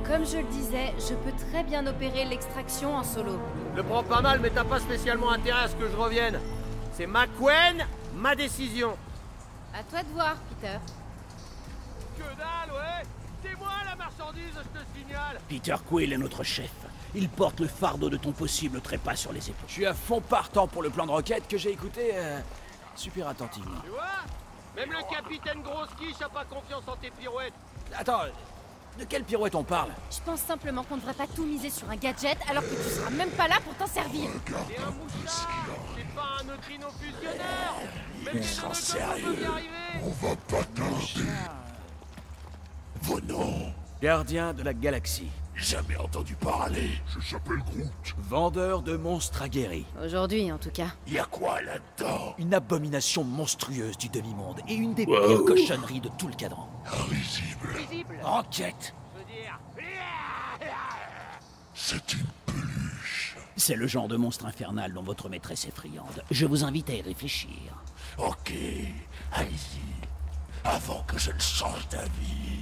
Comme je le disais, je peux très bien opérer l'extraction en solo. Je le prends pas mal, mais t'as pas spécialement intérêt à ce que je revienne. C'est ma couenne, ma décision. À toi de voir, Peter. Que dalle, ouais. C'est moi la marchandise, je te signale. Peter Quill est notre chef. Il porte le fardeau de ton possible trépas sur les épaules. Je suis à fond partant pour le plan de requête que j'ai écouté super attentivement. Tu vois? Même le capitaine Grosse-Quiche a pas confiance en tes pirouettes. Attends, de quelle pirouette on parle? Je pense simplement qu'on ne devrait pas tout miser sur un gadget alors que tu seras même pas là pour t'en servir. C'est un mouchard, c'est pas un neutrino fusionneur. Même les Sans neutrinos peuvent y sérieux, arriver. on va pas tarder. Vos noms? Gardien de la galaxie. Jamais entendu parler. Je s'appelle Groot. Vendeur de monstres aguerris. Aujourd'hui, en tout cas. Y a quoi là-dedans? Une abomination monstrueuse du demi-monde et une des pires cochonneries de tout le cadran. Invisible. Visible, Enquête. je veux dire. C'est une peluche. C'est le genre de monstre infernal dont votre maîtresse est friande. Je vous invite à y réfléchir. Ok, allez-y. Avant que je ne change d'avis.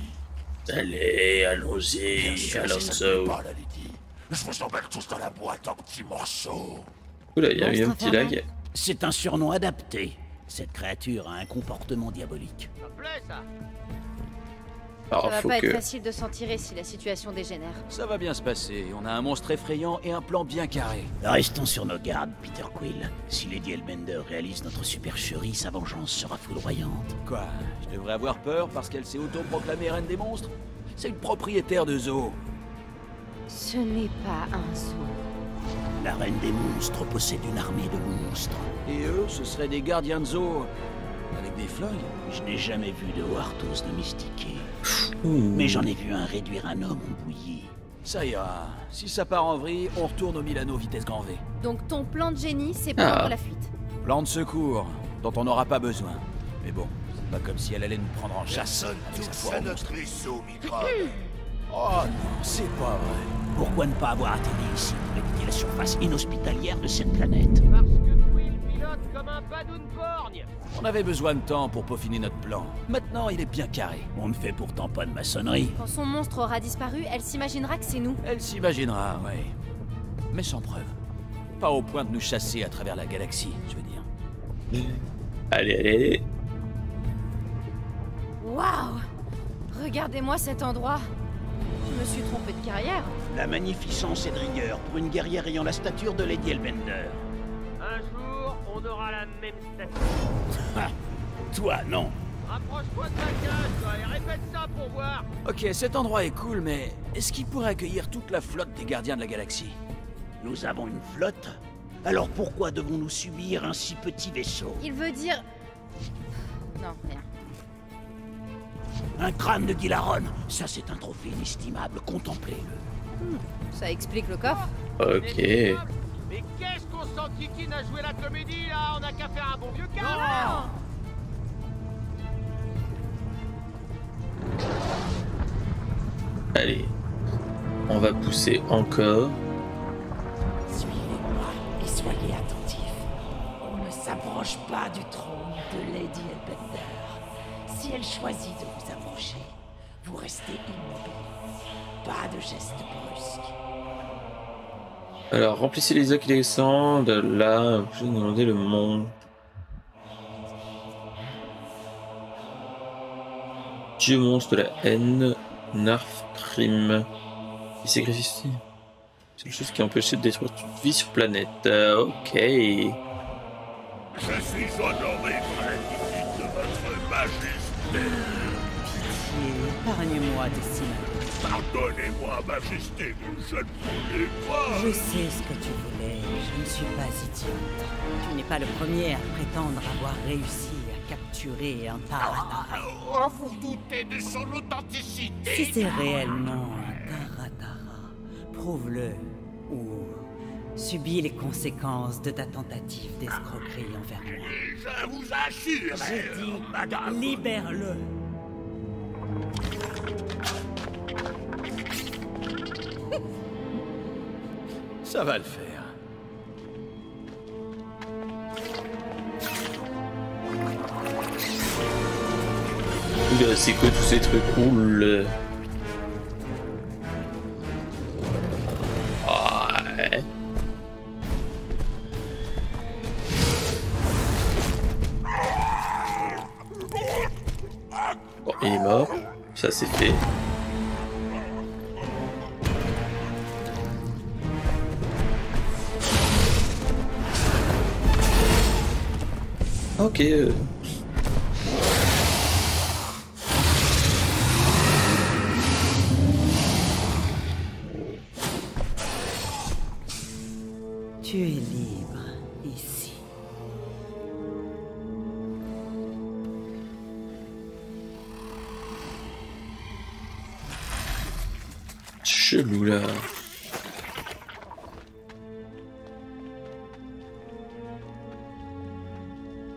Allez, allons-y, Bien sûr, si ça te Alonso. plaît pas, la lady. Je vous emmène tous dans la boîte en petits morceaux. Oula, il y a eu un Monstre petit infernal. lag. C'est un surnom adapté. Cette créature a un comportement diabolique. Ça me plaît, ça. Alors, Ça va faut pas que... être facile de s'en tirer si la situation dégénère. Ça va bien se passer. On a un monstre effrayant et un plan bien carré. Restons sur nos gardes, Peter Quill. Si Lady Hellbender réalise notre supercherie, sa vengeance sera foudroyante. Quoi? Je devrais avoir peur parce qu'elle s'est autoproclamée reine des monstres? C'est une propriétaire de zoo. Ce n'est pas un zoo. La reine des monstres possède une armée de monstres. Et eux, ce seraient des gardiens de zoo avec des flingues. Je n'ai jamais vu de Warthos domestiqué. Ouh. Mais j'en ai vu un réduire un homme en bouillie. Ça ira. Si ça part en vrille, on retourne au Milano vitesse grand V. Donc ton plan de génie, c'est prendre la fuite. Plan de secours, dont on n'aura pas besoin. Mais bon, c'est pas comme si elle allait nous prendre en chasse. Personne avec sa touche foire à aux notre monstres. vaisseau, microbe. Oh non, c'est pas vrai. Pourquoi ne pas avoir atterri ici pour éviter la surface inhospitalière de cette planète? Parce que Quill pilote comme un badoune borgne. On avait besoin de temps pour peaufiner notre plan. Maintenant, il est bien carré. On ne fait pourtant pas de maçonnerie. Quand son monstre aura disparu, elle s'imaginera que c'est nous. Elle s'imaginera, ouais. Mais sans preuve. Pas au point de nous chasser à travers la galaxie, je veux dire. Allez, allez, allez. Waouh! Regardez-moi cet endroit. Je me suis trompé de carrière. La magnificence et de rigueur pour une guerrière ayant la stature de Lady Hellbender. Un jour, on aura la même statue. Ah, toi, non. Rapproche-toi de ta cage, toi, et répète ça pour voir. Ok, cet endroit est cool, mais est-ce qu'il pourrait accueillir toute la flotte des gardiens de la galaxie? Nous avons une flotte. Alors pourquoi devons-nous subir un si petit vaisseau? Il veut dire... Non, rien. Un crâne de Gilaron. Ça, c'est un trophée inestimable. Contemplez-le. Ça explique le coffre. Ok. Mais qu'est-ce qu'on s'enquiquine à jouer la comédie, là? On a qu'à faire un bon vieux câlin. Allez. On va pousser encore. Suivez-moi et soyez attentifs. On ne s'approche pas du trône de Lady Hellbender. Si elle choisit de vous approcher, vous restez immobile. Pas de gestes brusques. Alors, remplissez les actes laissants de là. Je vais demander le monde. Dieu monstre de la haine, Narfrim. Il sacrifie. C'est quelque chose qui a empêché de détruire toute vie sur planète. Ok. Je suis honoré par la visite de votre majesté. Pitié, épargne-moi de si mal. Pardonnez-moi, majesté, mais je ne voulais pas. Je sais ce que tu voulais, je ne suis pas idiote. Tu n'es pas le premier à prétendre avoir réussi à capturer un Taratara. Oh, vous doutez de son authenticité. Si c'est réellement un Taratara, prouve-le ou subis les conséquences de ta tentative d'escroquerie envers moi. Je vous assure, J'ai dit, madame. libère-le. Ça va le faire. C'est quoi tous ces trucs cool? ça c'est fait. Ok. Tu es libre ici. Chelou là.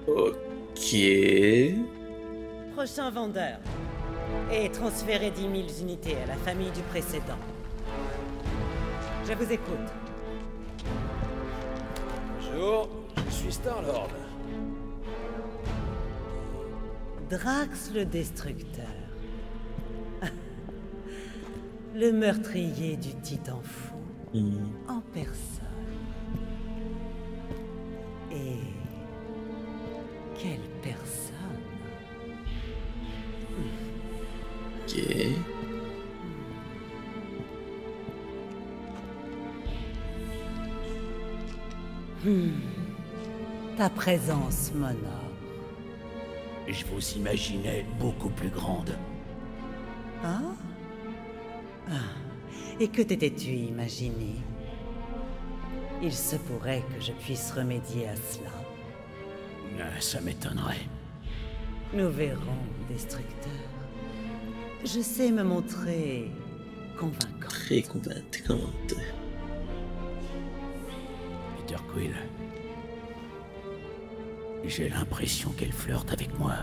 Ok. Prochain vendeur. Et transférez 10 000 unités à la famille du précédent. Je vous écoute. Bonjour, je suis Star-Lord. Drax le Destructeur. Le meurtrier du Titan Fou en personne. Et quelle personne. Ok. Ta présence m'honore. Je vous imaginais beaucoup plus grande. Ah? Et que t'étais-tu imaginé? Il se pourrait que je puisse remédier à cela. Ça m'étonnerait. Nous verrons, Destructeur. Je sais me montrer convaincant. Très convaincante. Peter Quill. J'ai l'impression qu'elle flirte avec moi.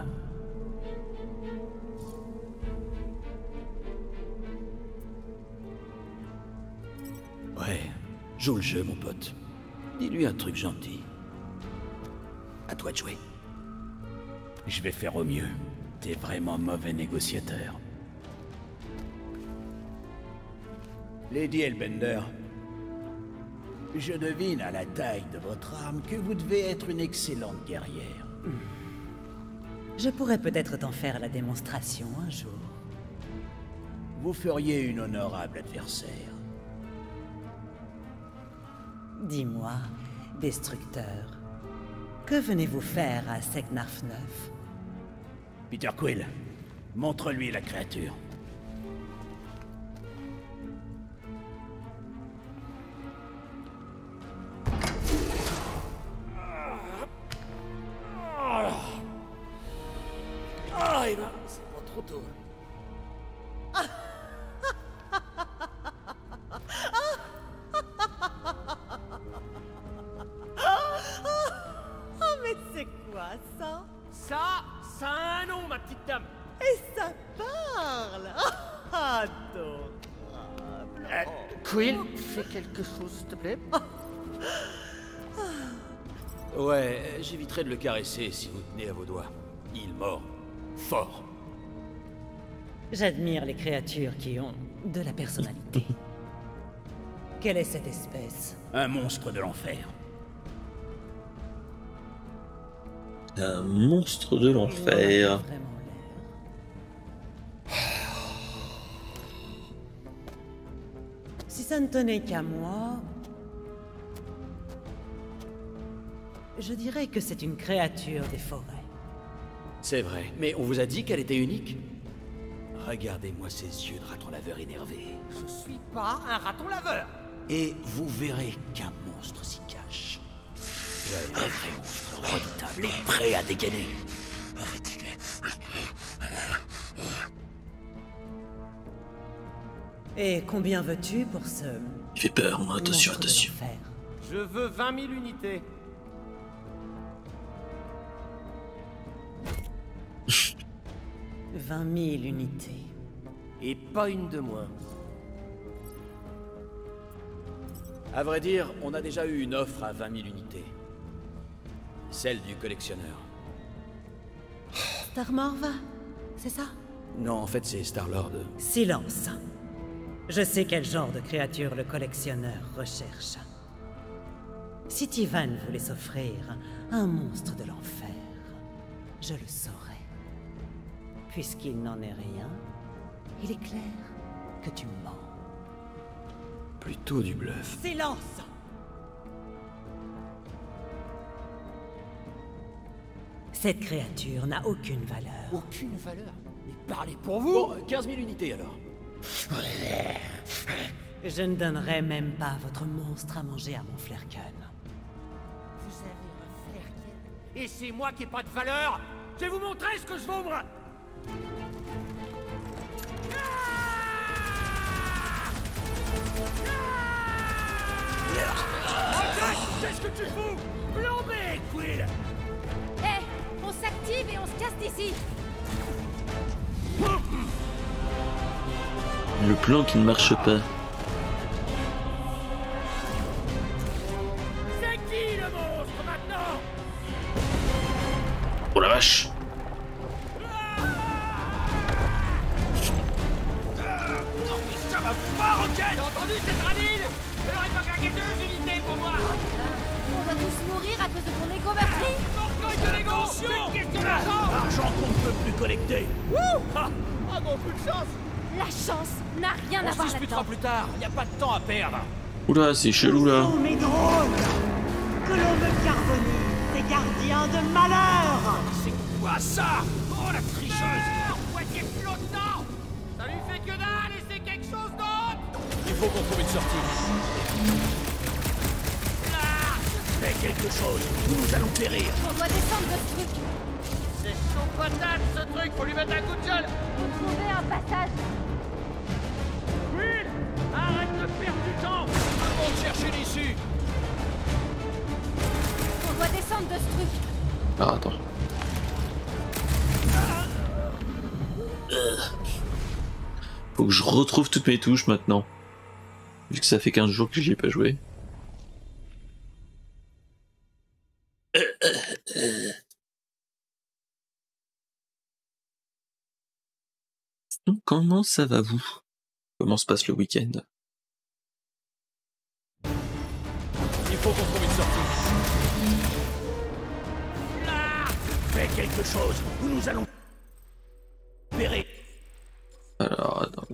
Ouais, joue le jeu, mon pote. Dis-lui un truc gentil. À toi de jouer. Je vais faire au mieux. T'es vraiment mauvais négociateur. Lady Hellbender, je devine à la taille de votre arme que vous devez être une excellente guerrière. Je pourrais peut-être t'en faire la démonstration un jour. Vous feriez une honorable adversaire. Dis-moi, Destructeur, que venez-vous faire à Seknarf 9? Peter Quill, montre-lui la créature. Ah, et ben, c'est pas trop tôt. Oh, mais c'est quoi ça? Ça a un nom, ma petite dame. Et ça parle. Adorable. Quill, fais quelque chose, s'il te plaît. Ouais, j'éviterai de le caresser si vous tenez à vos doigts. Il mord. Fort. J'admire les créatures qui ont de la personnalité. Quelle est cette espèce? Un monstre de l'enfer. Un monstre de Il en a l'enfer. vraiment l'air. Si ça ne tenait qu'à moi, je dirais que c'est une créature des forêts. C'est vrai, mais on vous a dit qu'elle était unique? Regardez-moi ces yeux de raton laveur énervé. Je suis pas un raton laveur. Et vous verrez qu'un monstre s'y cache. Un vrai monstre redoutable et prêt à dégainer. Et combien veux-tu pour ce... Il fait peur, moi. Attention, monstre de attention. l'enfer? Je veux 20 000 unités. « 20 000 unités. Et pas une de moins. À vrai dire, on a déjà eu une offre à 20 000 unités. Celle du collectionneur. Starmorva, c'est ça? Non, en fait, c'est Star-Lord. Silence. Je sais quel genre de créature le collectionneur recherche. Si Tivan voulait s'offrir un monstre de l'enfer, je le saurais. Puisqu'il n'en est rien, Il est clair que tu mens. Plutôt du bluff. Silence! Cette créature n'a aucune valeur. Aucune valeur. Mais parlez pour vous. Bon, 15 000 unités alors. Je ne donnerai même pas votre monstre à manger à mon Flerken. Vous avez un Flerken. Et c'est moi qui ai pas de valeur. Je vais vous montrer ce que je vombre. Qu'est-ce que tu fous? Plombé, Quill. Hé, on s'active et on se casse d'ici. Le plan qui ne marche pas. C'est qui le monstre maintenant? Oh la vache! Ça va pas, Rocket! T'as entendu cette radine? Elle aurait pas claqué 2 unités pour moi! On va tous mourir à cause de ton égo meurtri. Morcoille de Lego! C'est une question d'argent! Argent qu'on ne peut plus collecter. Ah bon, plus de chance! La chance n'a rien On à se voir disputera là-dedans. plus tard, y a pas de temps à perdre. Oula, c'est chelou là. Oh, mes drôles! Que l'on me carbonise, ces gardiens de malheur! C'est quoi ça? Oh, la tricheuse! Moitié flottant! Ça lui fait que dalle et c'est quelque chose d'autre! Il faut qu'on trouve une sortie. Là! Fais quelque chose, nous allons périr. On doit descendre de ce truc. C'est chaud patate ce truc, faut lui mettre un coup de gueule! Faut trouver un passage. Will! Arrête de perdre du temps! Tout le monde cherche une issue. On doit descendre de ce truc. Ah, attends. Faut que je retrouve toutes mes touches maintenant. Vu que ça fait 15 jours que j'y ai pas joué. Donc, comment ça va vous? Comment se passe le week-end? Il faut qu'on trouve une sortie. Là! Fais quelque chose, ou nous allons périr. Alors, attends.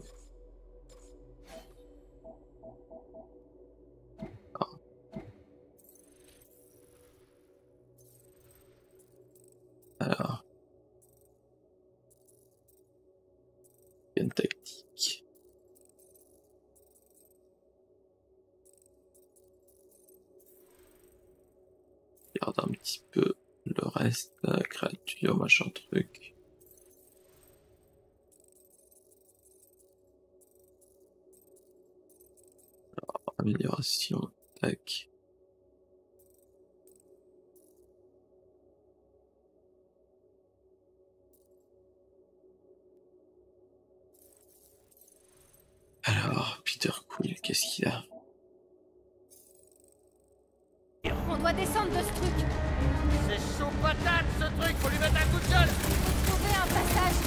Alors. Une tactique. Regarde un petit peu le reste, la créature, machin truc. Alors, amélioration, tac. Alors, Peter Quill, qu'est-ce qu'il a? On doit descendre de ce truc. C'est chaud patate ce truc, faut lui mettre un coup de gueule! Faut trouver un passage.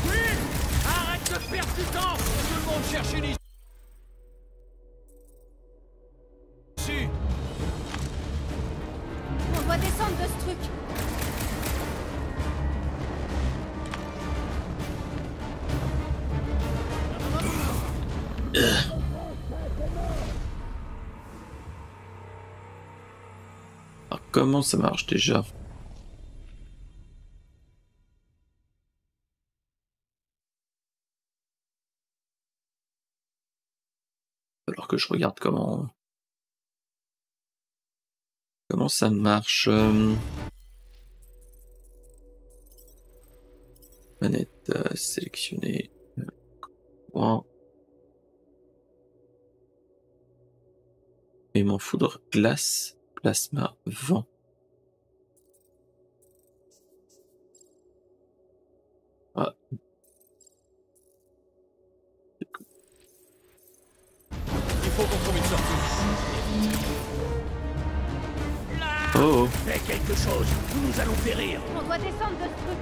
Will! Arrête de perdre du temps! Tout le monde cherche une issue. On doit descendre de ce truc. Alors, comment ça marche déjà? Alors que je regarde comment ça marche. Manette sélectionnée. Point. Aimant foudre, glace, plasma, vent. Ah. Il faut qu'on trouve une sortie. Oh, Fais quelque chose, ou nous allons périr. On doit descendre de ce truc.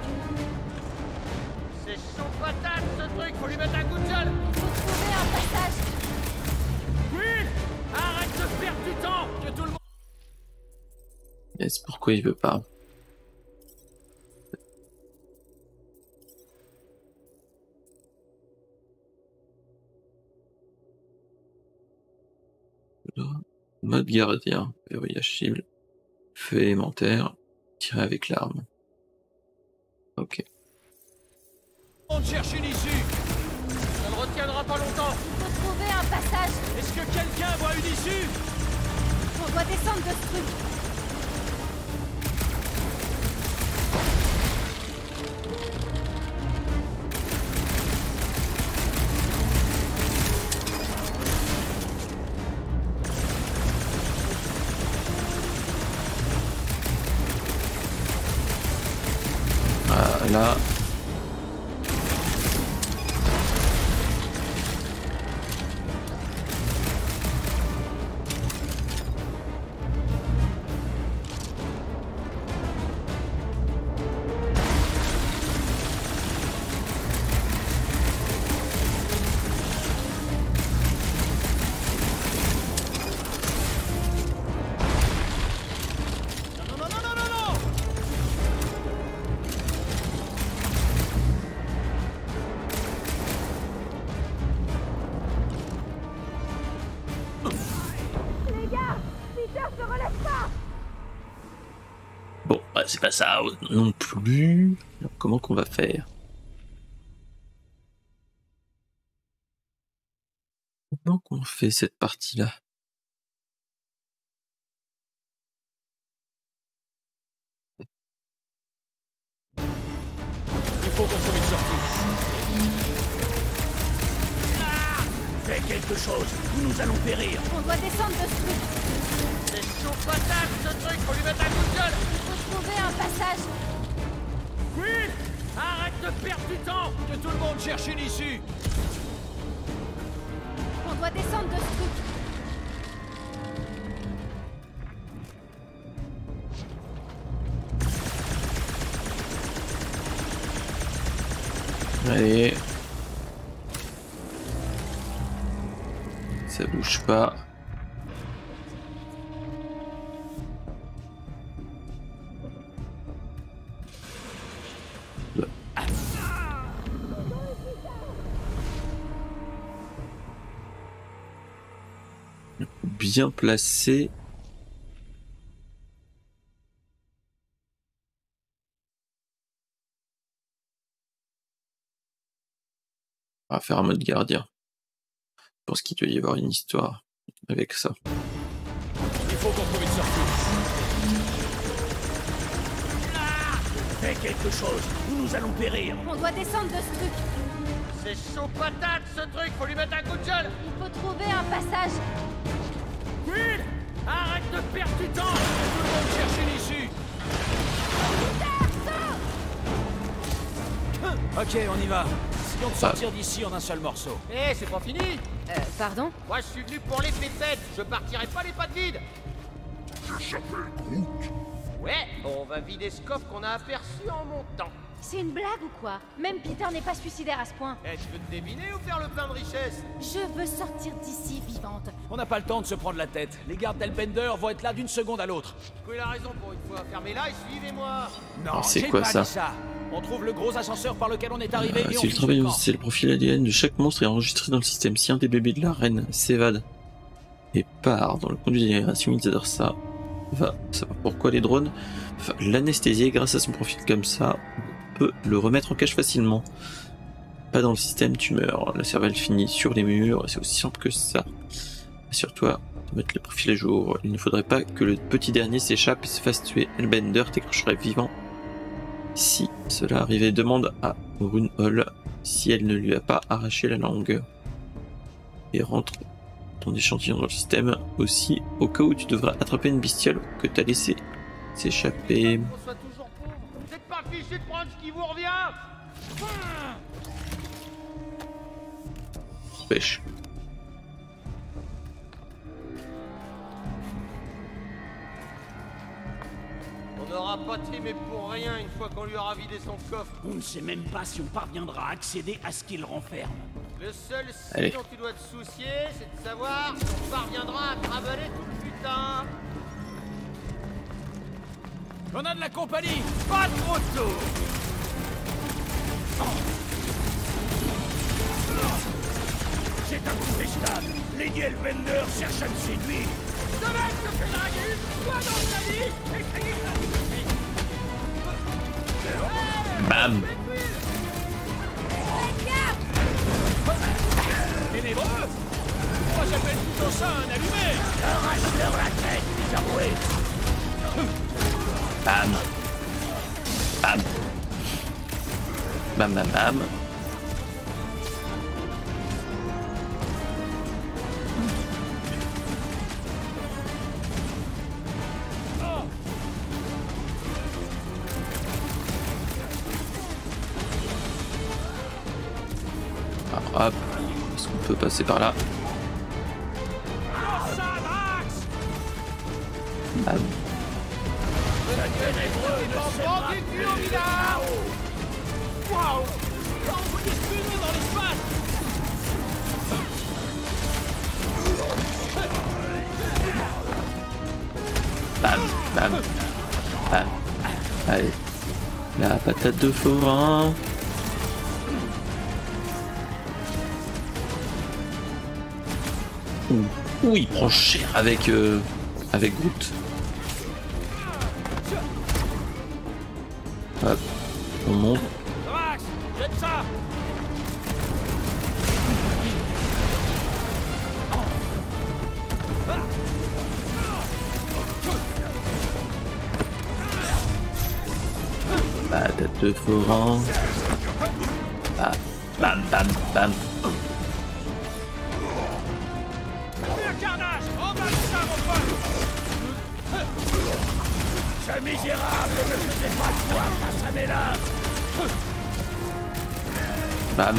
C'est chaud patate ce truc, faut lui mettre un coup de gueule! Faut trouver un passage. Will! Arrête de perdre du temps! Que tout le monde... yes, pourquoi il veut pas? Mode gardien. Verrouillage cible. Feu élémentaire. Tirer avec l'arme. Ok. On cherche une issue. Ça ne retiendra pas longtemps. Il faut trouver un passage. Est-ce que quelqu'un voit une issue? On doit descendre de ce truc. Ah, là. Bon, bah, c'est pas ça non plus. Alors, comment qu'on va faire? Comment qu'on fait cette partie-là? Il faut qu'on trouve une sortie. Fais quelque chose, ou nous allons périr. On doit descendre de ce truc. C'est chaud patate ce truc, faut lui mettre un coup de gueule. Il faut trouver un passage. Quill, arrête de perdre du temps. Que tout le monde cherche une issue. On doit descendre de ce truc. Allez. Ça bouge pas. Bien placé. On va faire un mode gardien. Je pense qu'il doit y avoir une histoire avec ça. Il faut qu'on trouve une sortie. Fais quelque chose, ou nous allons périr. On doit descendre de ce truc. C'est chaud patate ce truc, faut lui mettre un coup de gueule. Il faut trouver un passage. Quill, arrête de perdre du temps. Tout le monde cherche une issue. Ok, on y va. Essayons de sortir d'ici en un seul morceau. Eh, c'est pas fini. Pardon? Moi, je suis venu pour les pépettes. Je partirai pas les pattes vides. Ouais, on va vider ce coffre qu'on a aperçu en montant. C'est une blague ou quoi? Même Peter n'est pas suicidaire à ce point. Eh, tu veux te deviner ou faire le plein de richesse? Je veux sortir d'ici vivante. On n'a pas le temps de se prendre la tête. Les gardes d'Hellbender vont être là d'une seconde à l'autre. Quill a raison pour une fois. Fermez-la et suivez-moi. Non, c'est j'ai quoi pas ça? dit ça. On trouve le gros ascenseur par lequel on est arrivé et on Si le vise travail le camp. c'est le profil ADN de chaque monstre est enregistré dans le système. Si un des bébés de la reine s'évade et part dans le conduit de génération, ils adorent ça. Va savoir pourquoi les drones. Enfin, l'anesthésier grâce à son profil comme ça, on peut le remettre en cache facilement. Pas dans le système, tu meurs. La cervelle finit sur les murs, c'est aussi simple que ça. Assure-toi de mettre le profil à jour. Il ne faudrait pas que le petit dernier s'échappe et se fasse tuer. Hellbender t'écrocherait vivant. Si cela arrivait, demande à Runhol si elle ne lui a pas arraché la langue. Et rentre ton échantillon dans le système aussi au cas où tu devras attraper une bestiole que t'as laissé s'échapper. On soit toujours pauvre. Vous êtes pas fichu de prendre ce qui vous revient. Pêche. On n'aura pas trimé pour rien une fois qu'on lui aura vidé son coffre. On ne sait même pas si on parviendra à accéder à ce qu'il renferme. Le seul Allez. signe dont tu dois te soucier, c'est de savoir si on parviendra à travailler tout le putain. On a de la compagnie. Pas trop tôt. C'est incontestable. Lady Hellbender cherche à me séduire. Ce mec se fait draguer une fois dans sa vie. Essayez ça tout de suite. Bam. Ténébreux. Moi j'appelle plutôt ça un allumé. Arrache-leur la tête, désavoué. Bam. Bam. Bam bam bam. Alors, hop. Est-ce qu'on peut passer par là? Bam. Waouh! T'as envoyé ce péno dans l'espace! Bam, bam, bam. Allez. La patate de forain. Ouh, il prend cher avec Groot. Hop, on monte. Max, jette ça! Patate de forain. Bam, bam, bam, bam. Le carnage! Emballe ça, mon pote! Ce misérable ne faisait pas de toi face à mes lames. Bam.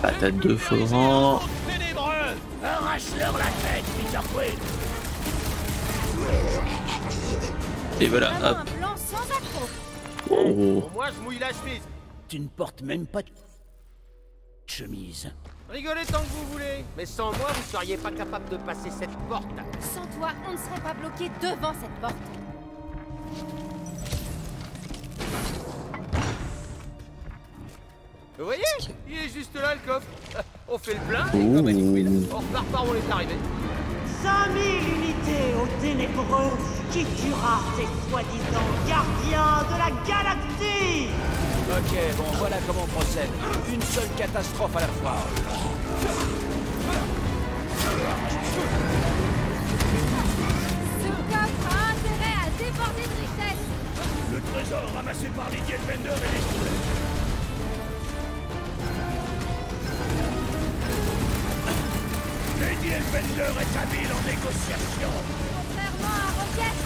Patate de forain. Ténébreux! Arrache-leur la tête, Peter Quill. Et voilà, Vraiment hop. un plan sans accroc. Oh. Pour moi, je mouille la chemise. Tu ne portes même pas de chemise. Rigolez tant que vous voulez, mais sans moi, vous seriez pas capable de passer cette porte. Sans toi, on ne serait pas bloqué devant cette porte. Vous voyez? Il est juste là, le coffre. On fait le plein, et Ouh. comme Annie, on repart par où on est arrivé. 5000 unités au ténébreux qui tuera ces soi-disant gardiens de la galaxie. Ok, bon, voilà comment on procède. Une seule catastrophe à la fois. Ce coffre a intérêt à déborder de richesse. Le trésor ramassé par Lady Bender et les Skrulls. Lady Bender est habile en négociation. Contrairement à Rocket,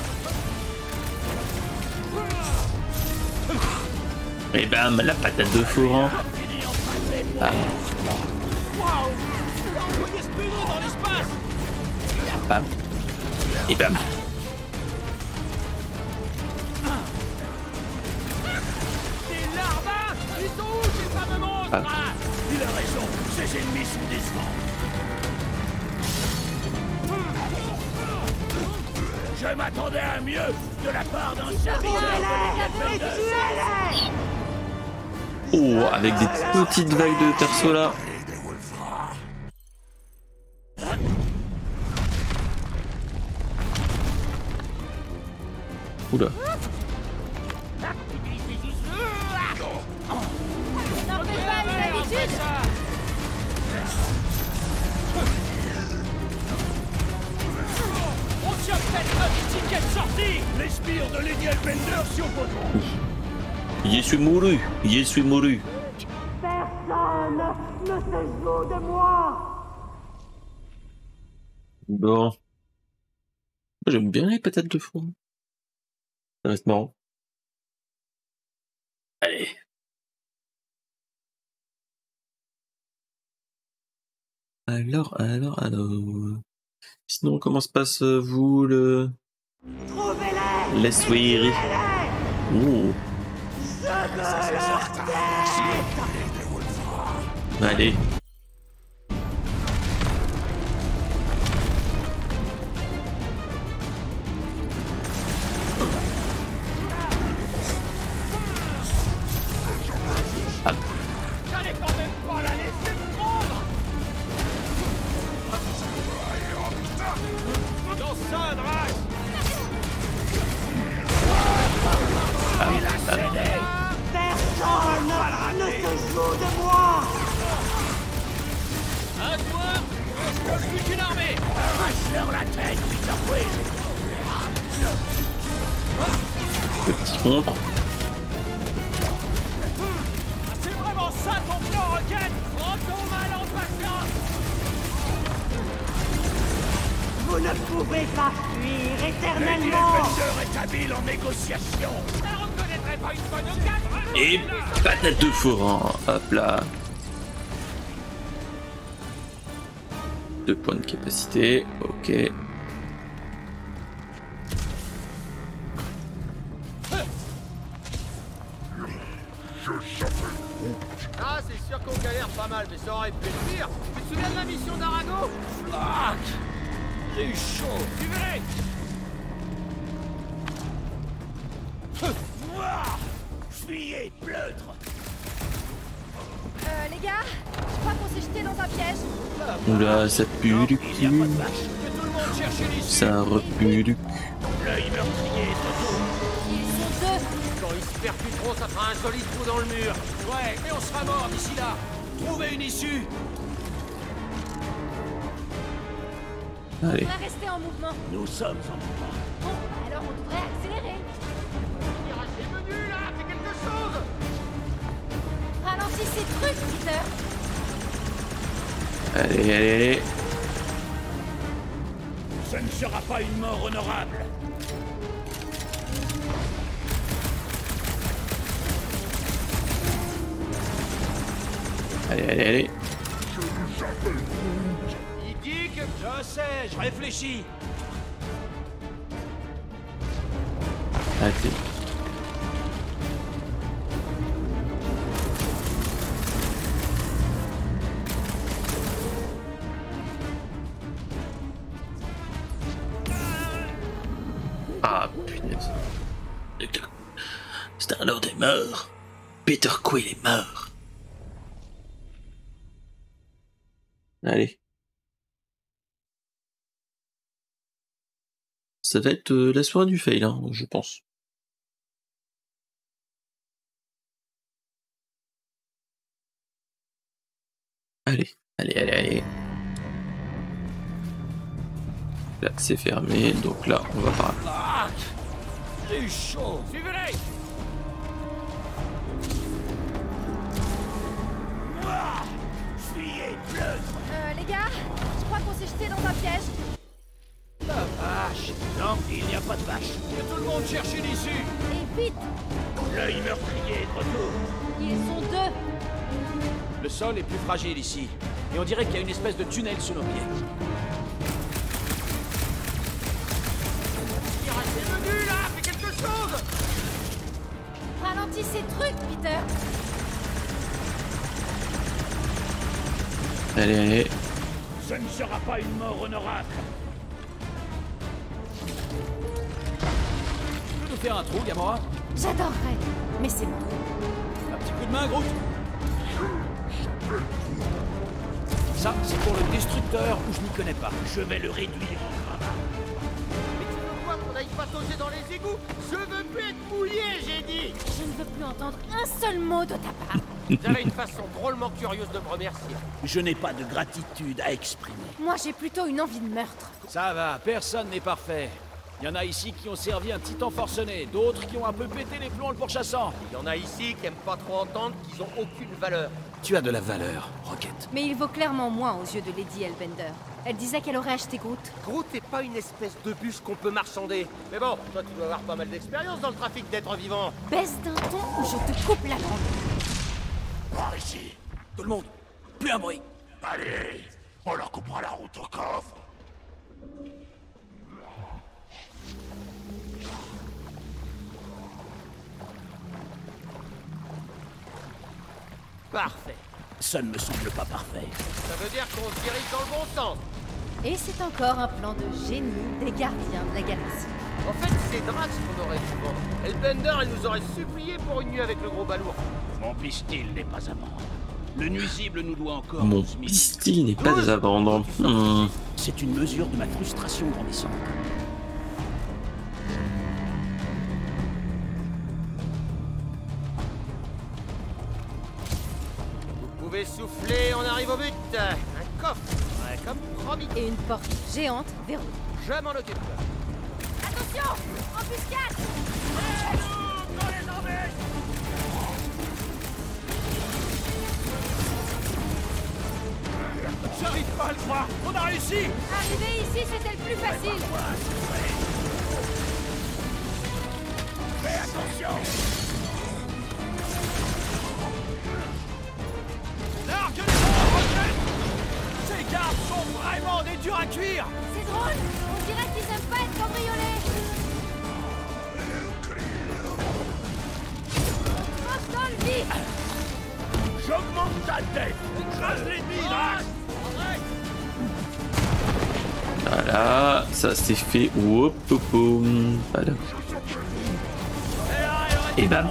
Et bam, la patate de forain. Bam, Waouh! T'as envoyé ce péno dans l'espace! bam. Et bam. Des larbins! Ils sont où, ces fameux monstres? Ah. Il a raison, ses ennemis sont décevants. Je m'attendais à mieux de la part d'un serviteur de Lady Bender. Oh, avec des petites vagues de perso là. Oula. n'en fais pas une habitude. On tient peut-être un ticket de sortie! Les sbires de Lady Bender s'y opposeront. Je suis mouru. Je suis mouru. Personne ne se joue de moi. Bon. Moi, j'aime bien les patates de forain. Ça reste marrant. Allez. Alors. Sinon, comment se passe, vous, le... Trouvez-les. Les soirées? Ouh. Allez. J'allais quand même pas la laisser! Je suis une armée. Arrache-leur la tête, Peter Quill. Le petit contre. C'est vraiment ça ton plan, Rocket. Prends ton mal en patience. Vous ne pouvez pas fuir Lady éternellement. Hellbender est habile en négociation. Ça reconnaîtrait pas une bonne occasion. Et patate de forain. Hop là. 2 points de capacité. Ok. Ah, c'est sûr qu'on galère pas mal, mais ça aurait pu être pire. Tu te souviens de la mission d'Arago? Ah, j'ai eu chaud. Tu verrais. Fuyez, pleutre. Les gars, je crois qu'on s'est jeté dans un piège. Oula, ça pue du Il n'y a pas de cul. vache. Que tout le monde cherche une issue. Ça repue du cul. L'œil meurtrier est de retour. Ils sont deux. Quand ils se percuteront, ça fera un solide trou dans le mur. Ouais, mais on sera mort d'ici là. Trouvez une issue. Allez. On va rester en mouvement. Nous sommes en mouvement. Bon, alors on devrait accélérer. C'est venu là, fais quelque chose. Ralentis ces trucs, Peter. Allez, allez, allez. Ce ne sera pas une mort honorable. Allez, allez, allez. Il dit que... Je sais, je réfléchis. Arrêtez. Ah, punaise. Star-Lord est mort. Peter Quill est mort. Allez. Ça va être la soirée du fail, hein, je pense. Allez, allez, allez, allez. Là, c'est fermé, donc là, on va par là. Ah, j'ai eu chaud. Suivez-les. Fuyez, pleutre. Les gars, je crois qu'on s'est jeté dans un piège. La vache. Non, il n'y a pas de vache. Que tout le monde cherche une issue. Et vite, L'œil meurtrier est de retour. ils sont deux. Le sol est plus fragile ici. Et on dirait qu'il y a une espèce de tunnel sous nos pieds. C'est venu là, fais quelque chose. Ralentis ces trucs, Peter. Allez, allez. Ce ne sera pas une mort honorable. Tu peux nous faire un trou, Gamora? J'adorerais, mais c'est mort. Un petit coup de main, Groot? Ça, c'est pour le destructeur où je m'y connais pas. Je vais le réduire en grammes. Mais tu veux quoi qu'on aille patauger dans les égouts? Je veux plus être mouillé, j'ai dit. Je ne veux plus entendre un seul mot de ta part. J'avais une façon drôlement curieuse de me remercier. Je n'ai pas de gratitude à exprimer. Moi, j'ai plutôt une envie de meurtre. Ça va, personne n'est parfait. Il y en a ici qui ont servi un titan forcené, d'autres qui ont un peu pété les plombs en le pourchassant. Il y en a ici qui aiment pas trop entendre qu'ils ont aucune valeur. Tu as de la valeur, Rocket. Mais il vaut clairement moins aux yeux de Lady Hellbender. Elle disait qu'elle aurait acheté Groot. Groot n'est pas une espèce de bûche qu'on peut marchander. Mais bon, toi tu dois avoir pas mal d'expérience dans le trafic d'êtres vivants. Baisse d'un ton ou je te coupe la langue. Par ici. Tout le monde, plus un bruit. Allez, on leur coupera la route au coffre. Parfait. Ça ne me semble pas parfait. Ça veut dire qu'on se dirige dans le bon sens. Et c'est encore un plan de génie des gardiens de la galaxie. En fait, c'est Drax qu'on aurait dû vendre. Hellbender, elle nous aurait supplié pour une nuit avec le gros balourd. Mon pistil n'est pas à vendre. Le nuisible nous doit encore Mon 12 000. pistil n'est pas à vendre. C'est une mesure de ma frustration grandissante. Vous pouvez souffler, on arrive au but. Un coffre. Ouais, comme promis. Et une porte géante verrouillée. Je m'en occupe. Attention! Embuscade! J'arrive pas à le croire. On a réussi. Arriver ici, c'était le plus facile. Fais attention. Largue les bombes, Rocket. Ces gardes sont vraiment des durs à cuire. C'est drôle, on dirait qu'ils aiment pas être cambriolés. Fonce dans le vide. J'augmente ta tête. Écrase l'ennemi, Drax. Voilà, ça c'est fait. Hop, hop, hop. Voilà. Et bam.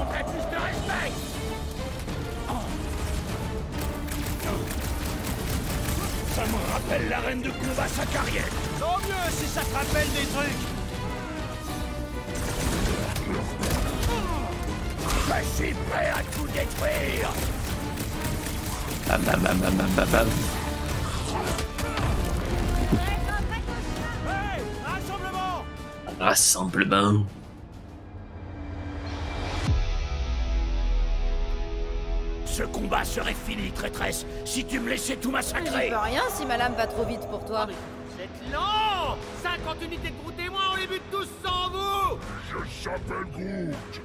Ça me rappelle l'arène de combat sacarienne. Tant mieux si ça te rappelle des trucs. Je suis prêt à tout détruire. Bam, bam, bam, bam, bam, bam, bam. Hey, rassemblement. Rassemblement. Ce combat serait fini, traîtresse, si tu me laissais tout J'y massacrer. peux rien si ma lame va trop vite pour toi. C'est lent. 50 unités de Groot et moi, on les bute tous sans vous. Je s'appelle Groot.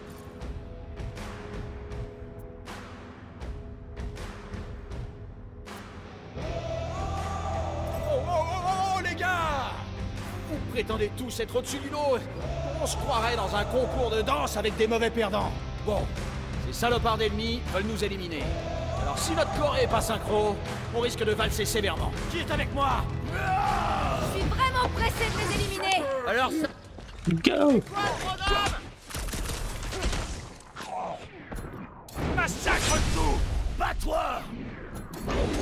Oh, les gars. Vous prétendez tous être au-dessus du lot. On se croirait dans un concours de danse avec des mauvais perdants. Bon, ces salopards d'ennemis veulent nous éliminer. Alors si notre corée est pas synchro, on risque de valser sévèrement. Qui est avec moi? Je suis vraiment pressé de les éliminer. Alors ça... Go! Quoi, bonhomme? Massacre tout. Bats-toi.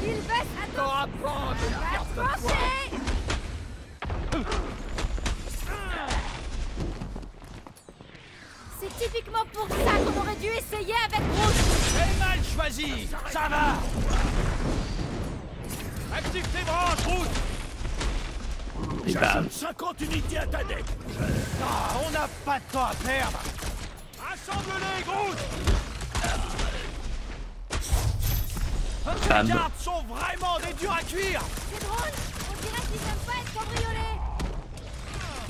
Il baisse, attends. T'auras pas de perte de foi. Avancez. C'est typiquement pour ça qu'on aurait dû essayer avec Groot. J'ai mal choisi. Ça va. Active tes branches, Groot. Et bam. 50 unités à ta dette. Ah, on n'a pas de temps à perdre. Rassemble-les, Groot. Bam. Les gardes sont vraiment des durs à cuire. C'est drôle, on dirait qu'ils aiment pas être cambriolés.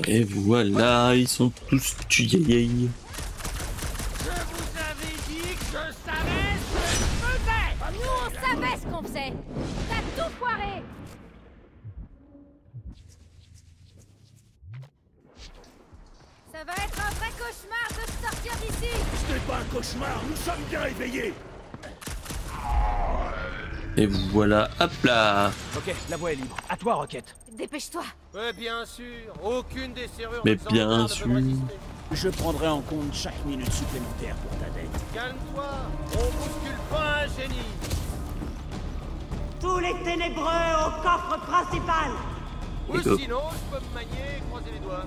Et voilà, ils sont tous tués. Je vous avais dit que je savais ce que je faisais. Nous, on savait ce qu'on faisait. T'as tout foiré. Ça va être un vrai cauchemar de sortir d'ici. Ce n'est pas un cauchemar, nous sommes bien éveillés. Et voilà, hop là. Ok, la voie est libre. À toi, Rocket. Dépêche-toi. Ouais, bien sûr. Aucune des serrures Mais exemplaires bien ne peut sûr. me résister. Je prendrai en compte chaque minute supplémentaire pour ta dette. Calme-toi. On bouscule pas un génie. Tous les ténébreux au coffre principal. Ou go. sinon, je peux me manier et croiser les doigts.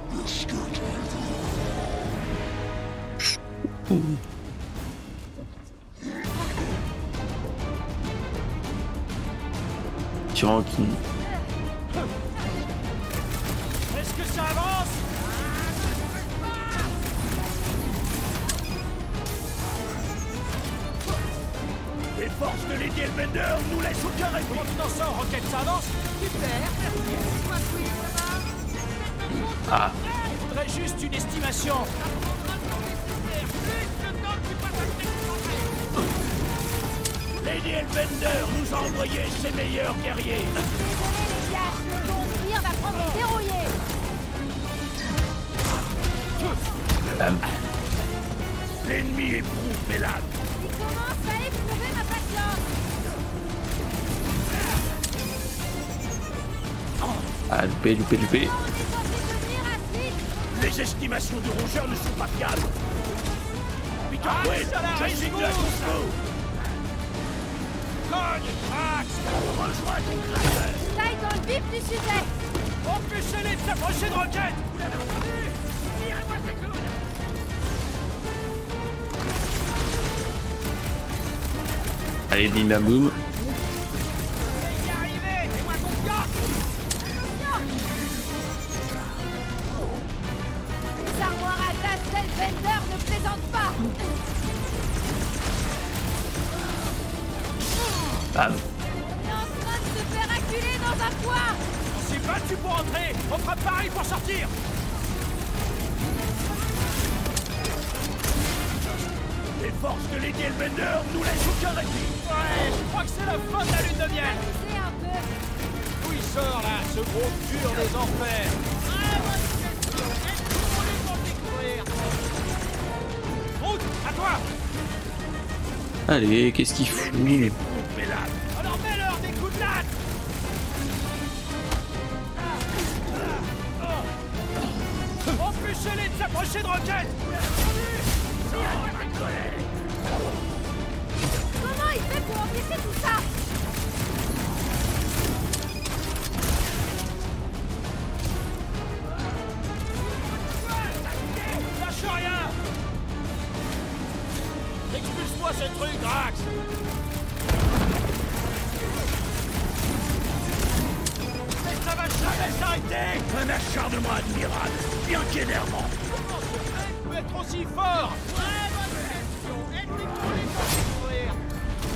Tranquille. Est-ce que ça avance? Les forces de Lady Elbender nous laissent aucun répit. Comment tu t'en sors, Rocket? Ça avance? Ah, Il faudrait juste une estimation. Lady Elbender nous a envoyé ses meilleurs guerriers. Désolé les gars, ton pire va prendre le verrouillé. bam. L'ennemi éprouve mes lames. Il commence à éprouver ma patience. Ah, loupé, loupé, loupé. On est censé tenir à vite. Les estimations du rongeur ne sont pas fiables. Peter Ah, Quill, ça la j'indique la réussit. Cusco. Cogne, Drax. Rejoins ton créateur. Taille dans le vif du sujet. Empêchez-les de s'approcher de Rocket. Vous l'avez entendu? Tirez-moi ces clous. Allez, bim bam boum. Y arriver, fais-moi confiance. Bam. On est en train de se faire acculer dans un poids. On s'est battu pour entrer. On fera pareil pour sortir. Les forces de Lady Hellbender nous laissent aucun répit. Ouais, je crois que c'est la fin de la lune de miel. C'est un peu. D'où il sort là, ce gros dur des enfers? Route, à toi. Allez, qu'est-ce qu'il fout? Alors mets-leur des coups de latte. Empêchez-les de s'approcher de roquettes. Comment il fait pour empêcher tout ça? Lâche rien. Expulse-moi ce truc, Drax. Mais ça va jamais s'arrêter. Un acharnement admirable, bien qu'énervant. Comment ce mec peut être aussi fort? Ouais, bonne question. Êtes-vous pour les construire?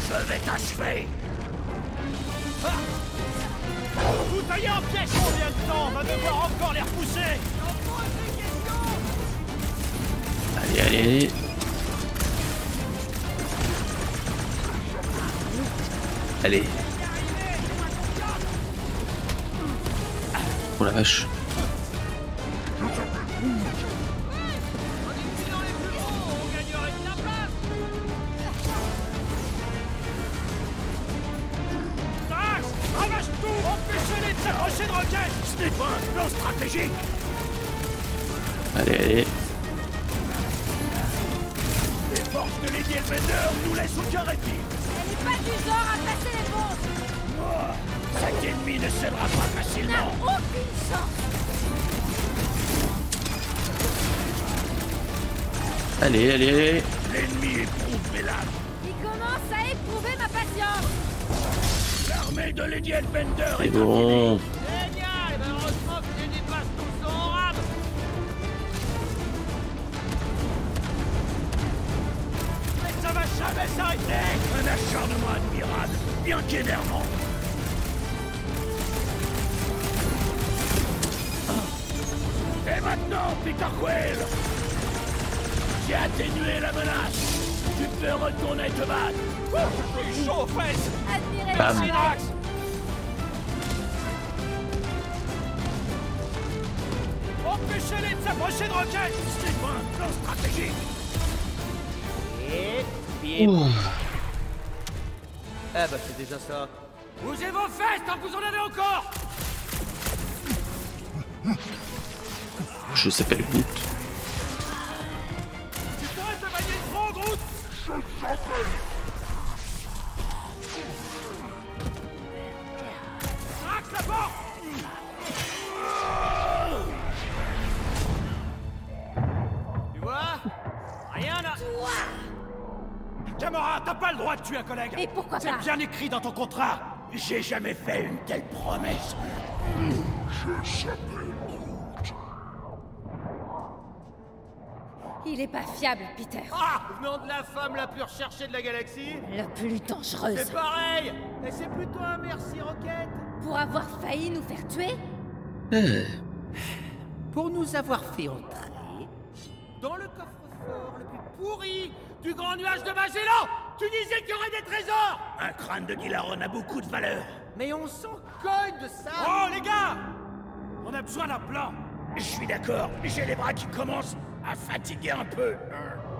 Je vais t'achever. Vous taillez en pièces combien de temps? On va devoir encore les repousser. Allez, allez, allez. Allez. Oh la vache. Drax, ramasse tout. Empêchez-les de s'approcher de roquettes. Ce n'est pas un plan stratégique. Allez, allez. Les forces de Lady Hellbender nous laissent aucun répit. Elle est pas du genre à passer les ponts. Cet ennemi ne cédera pas N'a facilement. aucune chance. Allez, allez, allez. L'ennemi éprouve mes lames. Il commence à éprouver ma patience. L'armée de Lady Hellbender C'est est bon. Génial. Ben heureusement que les ennemis passent tous en rame. Mais ça va jamais s'arrêter. un acharnement admirable, bien qu'énervant. Et maintenant, Peter Quill, j'ai atténué la menace. Tu peux retourner te battre. C'est chaud aux fesses. Admirez Bam. le Merci, travail. Drax. Empêchez-les de s'approcher de roquettes. C'est pas un plan stratégique. Et Ouh. Ah bah c'est déjà ça. Bougez vos fesses tant que vous en avez encore. Je s'appelle Groot. Tu pourrais te manier trop, Groot. Drax, la porte. Tu vois? Rien à... Gamora, t'as pas le droit de tuer un collègue. Et pourquoi C'est pas? bien écrit dans ton contrat. J'ai jamais fait une telle promesse. Il est pas fiable, Peter. Ah, nom de la femme la plus recherchée de la galaxie. La plus dangereuse. C'est pareil. Et c'est plutôt un merci Rocket. Pour avoir failli nous faire tuer? Pour nous avoir fait entrer dans le coffre-fort le plus pourri du grand nuage de Magellan. Tu disais qu'il y aurait des trésors. Un crâne de Gilaron a beaucoup de valeur. Mais on s'en cogne de ça. Oh les gars, on a besoin d'un plan. Je suis d'accord, j'ai les bras qui commencent à fatiguer un peu.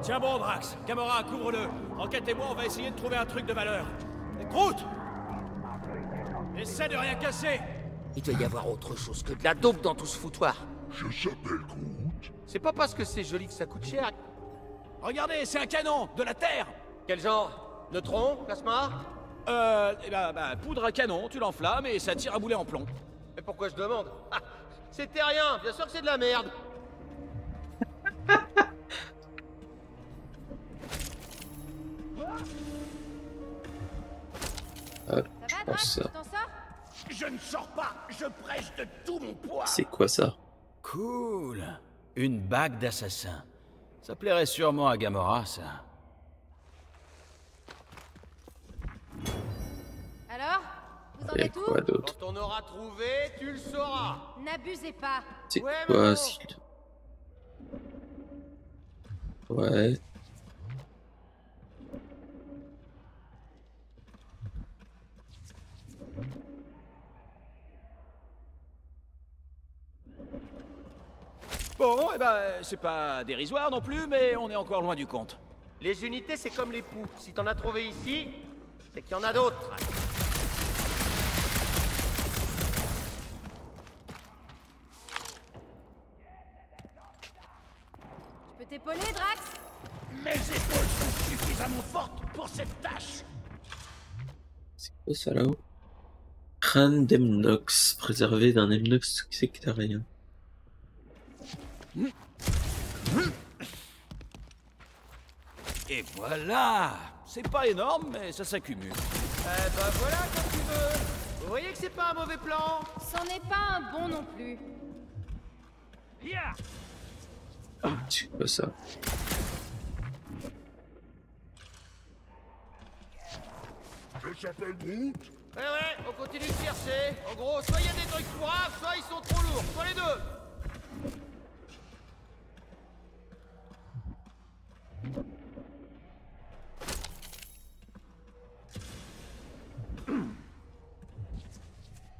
Tiens bon, Drax. Gamora, couvre-le. Rocket et moi, on va essayer de trouver un truc de valeur. Et Groot, essaie de rien casser. Il doit y avoir autre chose que de la dope dans tout ce foutoir. Je s'appelle Groot. C'est pas parce que c'est joli que ça coûte cher. Regardez, c'est un canon de la Terre. Quel genre? Neutron? Plasma? Poudre à canon, tu l'enflammes et ça tire à boulet en plomb. Mais pourquoi je demande? Ah, c'est terrien, bien sûr que c'est de la merde. Ça va, pense Drax? ça. Tu t'en sors? Je ne sors pas, je prêche de tout mon poids. C'est quoi ça? Cool. Une bague d'assassin. Ça plairait sûrement à Gamora, ça. entendez tout? Quoi d'autre? Quand on aura trouvé, tu le sauras. N'abusez pas. C'est Ouais, quoi maman. Ouais. Bon, eh ben, c'est pas dérisoire non plus, mais on est encore loin du compte. Les unités, c'est comme les poux. Si t'en as trouvé ici, c'est qu'il y en a d'autres. Je peux t'épauler, Drax? Mes épaules sont suffisamment fortes pour cette tâche. C'est quoi ça là-haut? Crâne d'Emnox, préservé d'un Emnox sectarien. Et voilà. C'est pas énorme, mais ça s'accumule. Eh ben voilà, comme tu veux. Vous voyez que c'est pas un mauvais plan. C'en est pas un bon non plus. C'est quoi ça? Je s'appelle Groot. Ouais, on continue de chercher. En gros, soit il y a des trucs foirables, soit ils sont trop lourds. Soit les deux.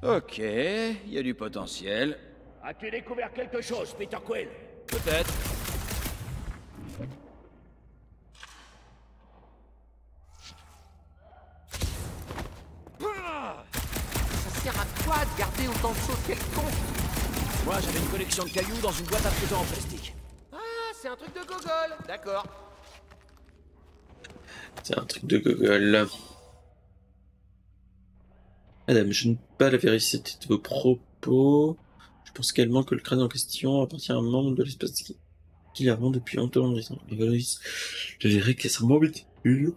Ok, il y a du potentiel. As-tu découvert quelque chose, Peter Quill? Peut-être. Ça sert à quoi de garder autant de choses quelconques? Moi, j'avais une collection de cailloux dans une boîte à trésors en plastique. Ah, c'est un truc de gogol. D'accord. C'est un truc de Google. Madame, je ne sais pas la véracité de vos propos. Je pense également que le crâne en question appartient à un membre de l'espace qui l'avant depuis longtemps. Et Valois, je dirais que c'est un méticule.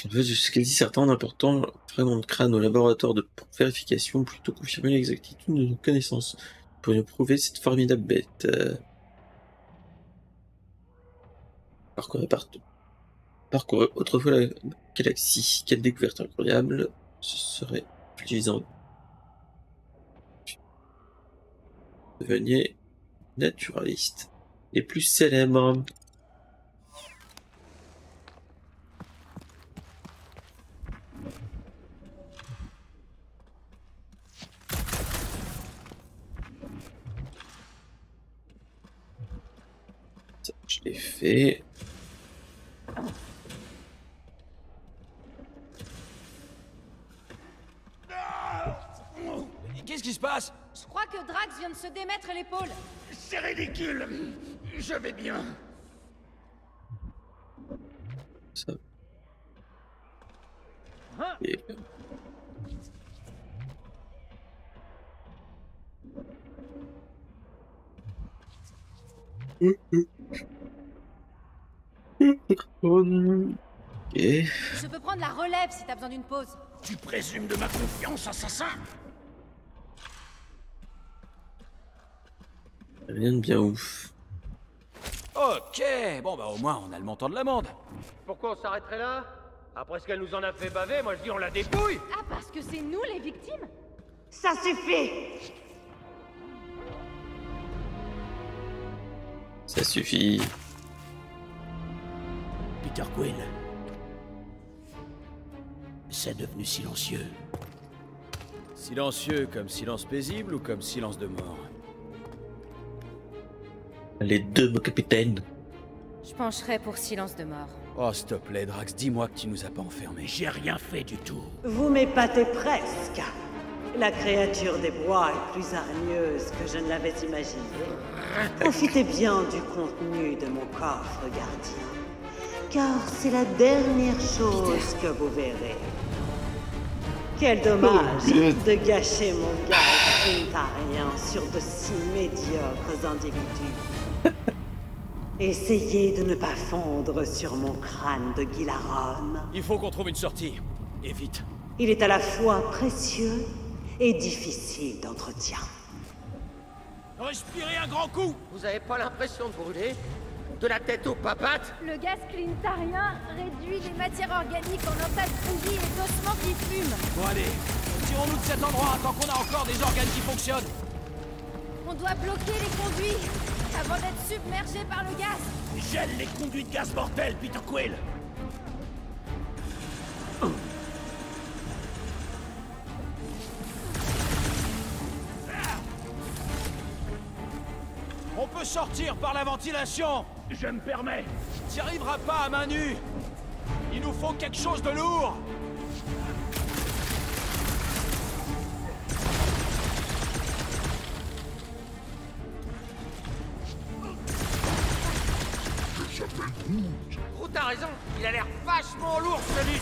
En fait, ce qu'elle dit certains en apportant un fragment de crâne au laboratoire de vérification, plutôt confirmer l'exactitude de nos connaissances. Pour nous prouver cette formidable bête. Parcourir autrefois la galaxie. Quelle découverte incroyable. Ce serait suffisant. Devenez naturaliste. Les plus célèbres. Ça, je l'ai fait. Qu'est-ce qui se passe? Je crois que Drax vient de se démettre l'épaule. C'est ridicule. Je vais bien. Ça. Et... Et... Je peux prendre la relève si t'as besoin d'une pause. Tu présumes de ma confiance, assassin? Rien de bien ouf. Ok, bon bah au moins on a le montant de l'amende. Pourquoi on s'arrêterait là? Après ce qu'elle nous en a fait baver, moi je dis on la dépouille. Ah, parce que c'est nous les victimes? Ça suffit! Ça suffit. Peter Quill. C'est devenu silencieux. Silencieux comme silence paisible ou comme silence de mort? Les deux, mon capitaine. Je pencherais pour silence de mort. Oh s'il te plaît Drax, dis-moi que tu nous as pas enfermés. J'ai rien fait du tout. Vous m'épatez presque. La créature des bois est plus hargneuse que je ne l'avais imaginé. Profitez bien du contenu de mon coffre gardien, car c'est la dernière chose que vous verrez. Quel dommage de gâcher mon gaz trintarien sur de si médiocres individus. Essayez de ne pas fondre sur mon crâne de Gilaron. Il faut qu'on trouve une sortie. Et vite. Il est à la fois précieux et difficile d'entretien. Respirez un grand coup. Vous avez pas l'impression de brûler? De la tête aux papates? Le gaz clintarien réduit les matières organiques en un tas de bougies et d'ossements qui fument. Bon allez, Retirons-nous de cet endroit tant qu'on a encore des organes qui fonctionnent. On doit bloquer les conduits avant d'être submergés par le gaz. Gèle les conduits de gaz mortel, Peter Quill. On peut sortir par la ventilation. Je me permets. T'y arriveras pas à main nue. Il nous faut quelque chose de lourd. Oh, t'as raison, il a l'air vachement lourd celui.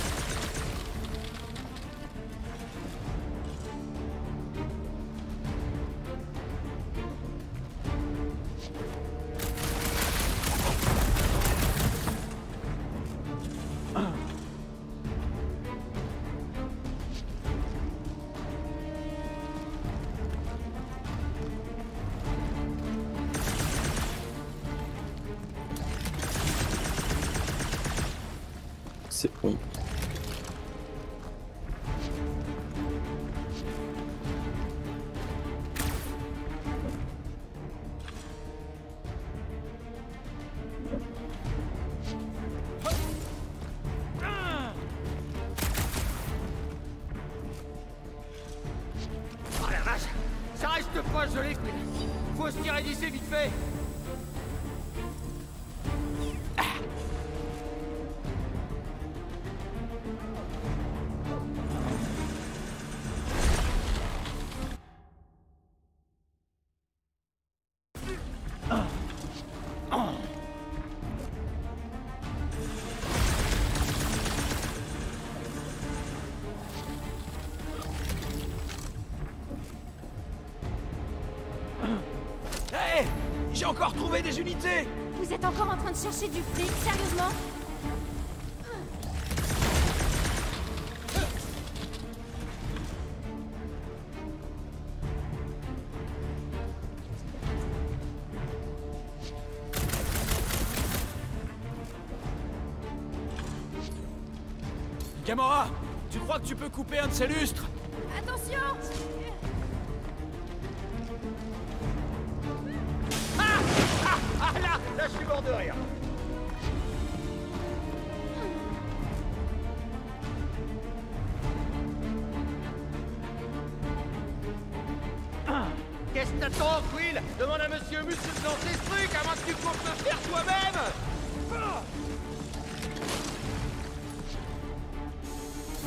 C'est bon. Oh la vache, ça reste pas joli. Faut se tirer d'ici vite fait. Hé, j'ai encore trouvé des unités. Vous êtes encore en train de chercher du fric, sérieusement? Gamora, tu crois que tu peux couper un de ces lustres? Attention! Ah là, je suis mort de rire. Qu'est-ce que t'attends, Quill? Demande à Monsieur Muscle de lancer ce truc avant que tu comptes le faire toi-même.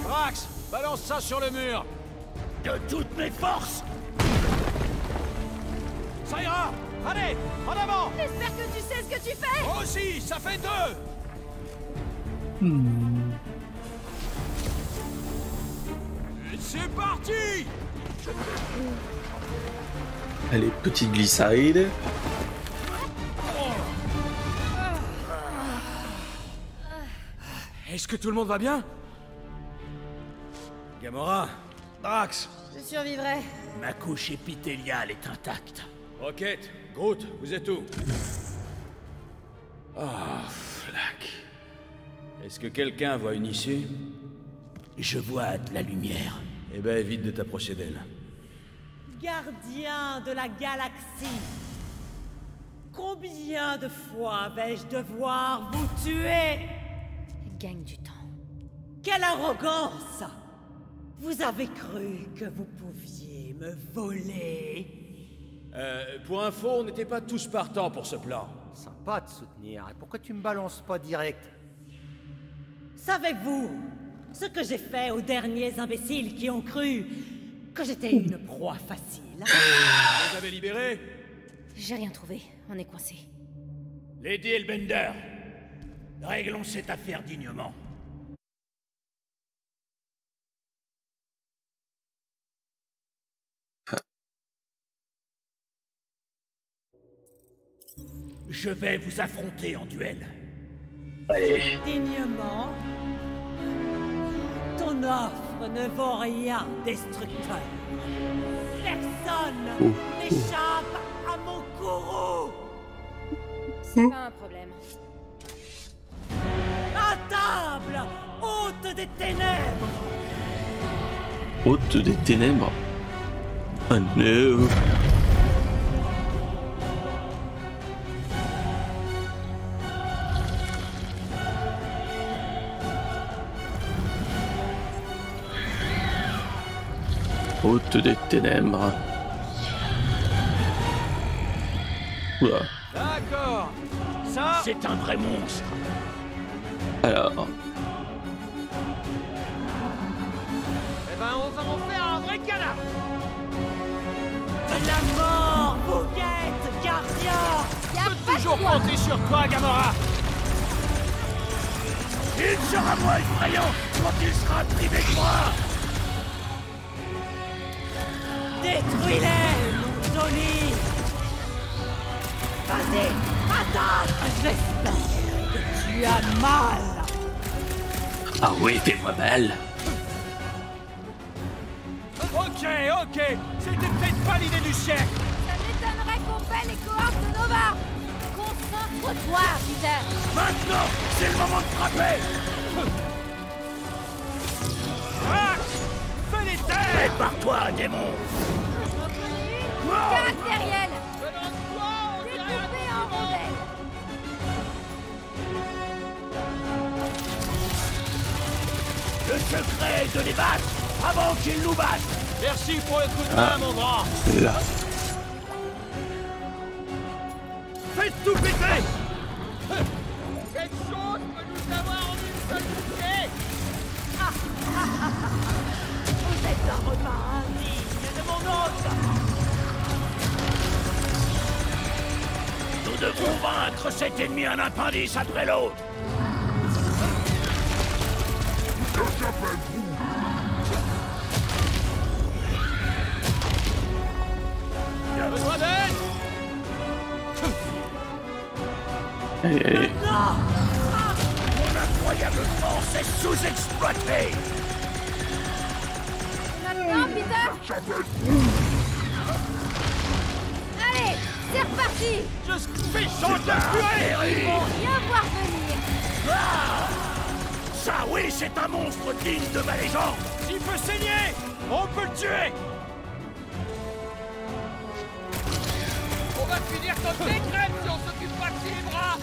Drax, balance ça sur le mur. De toutes mes forces. Ça ira. Allez, en avant. J'espère que tu sais ce que tu fais! Moi aussi, ça fait 2. C'est parti. Allez, petite glissade. Est-ce que tout le monde va bien? Gamora, Drax, Je survivrai. Ma couche épithéliale est intacte. Rocket, Groot, vous êtes où? Oh, flac. Est-ce que quelqu'un voit une issue? Je vois de la lumière. Eh ben, évite de t'approcher d'elle. Gardien de la galaxie, combien de fois vais-je devoir vous tuer? Gagne du temps. Quelle arrogance! Vous avez cru que vous pouviez me voler? Pour info, on n'était pas tous partants pour ce plan. Sympa de soutenir. Et pourquoi tu me balances pas direct? Savez-vous ce que j'ai fait aux derniers imbéciles qui ont cru que j'étais une proie facile? Vous avez libéré? J'ai rien trouvé. On est coincé. Lady Hellbender, réglons cette affaire dignement. Je vais vous affronter en duel. Dignement? Ton offre ne vaut rien, destructeur. Personne n'échappe à mon courroux. C'est pas un problème. À table, hôte des ténèbres. Hôte des ténèbres. Oh no. Hôte des ténèbres. Oula. D'accord. Ça, C'est un vrai monstre. Alors, eh ben, on va en faire un vrai cadavre. La mort vous guette, gardien. Y a Je peux pas toujours de quoi. compter sur toi, Gamora. Il sera moins effrayant quand il sera privé de moi. Détruis-les, Tony. Vas-y, attaque. J'espère que tu as mal. ah oui, fais-moi mal. Ok, c'était peut-être pas l'idée du siècle. Ça m'étonnerait qu'on paie les cohortes de Nova. Concentre-toi, Peter. Maintenant, c'est le moment de frapper. Drax, fais les terres. Prépare-toi, démon. Caractériel. Découpé en rondelles. Le secret est de les battre avant qu'ils nous battent. Merci pour le coup de main, mon grand. Là. Faites tout péter. Cette chose peut nous avoir en une seule bouchée. Vous êtes un repas indigne de mon hôte. Nous devons vaincre cet ennemi un appendice après l'autre. Besoin d'aide. Allez, allez. Mon incroyable force est sous-exploitée. Maintenant, Peter. Allez, c'est reparti. Je fais chaud de la purée. Harry. Viens voir venir. Ça, oui, c'est un monstre digne de ma légende. S'il peut saigner, on peut le tuer. On va finir comme des crêpes si on s'occupe pas de ses bras.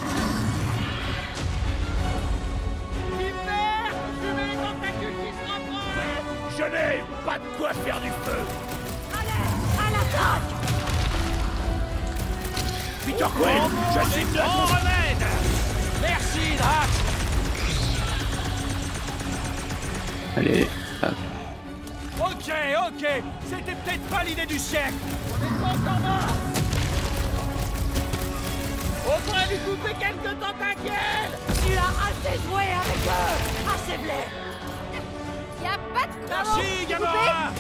Hyper, fumez les tentacules qui se rapprochent. Je n'ai pas de quoi faire du feu. Allez, à l'attaque. Peter Quill, je suis de On remède. Merci, Drax. Allez. Ah. Ok, c'était peut-être pas l'idée du siècle. On est pas encore mort. On pourrait lui couper quelques tentacules. Tu as assez joué avec eux. Assez blé. Y a pas de chrono. Merci, Coupé. Gamora.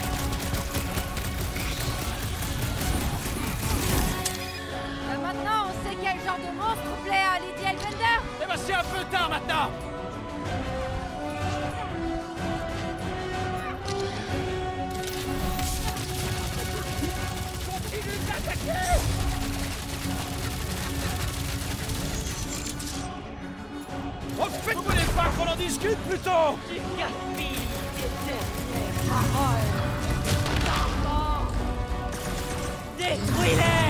Maintenant, on sait quel genre de monstre plaît à Lady Elbender. Eh ben, c'est un peu tard maintenant. Continue d'attaquer. Oh, faites-moi les pas qu'on en discute plutôt. Tu gaspilles tes dernières paroles. Enfant. Détruis-les,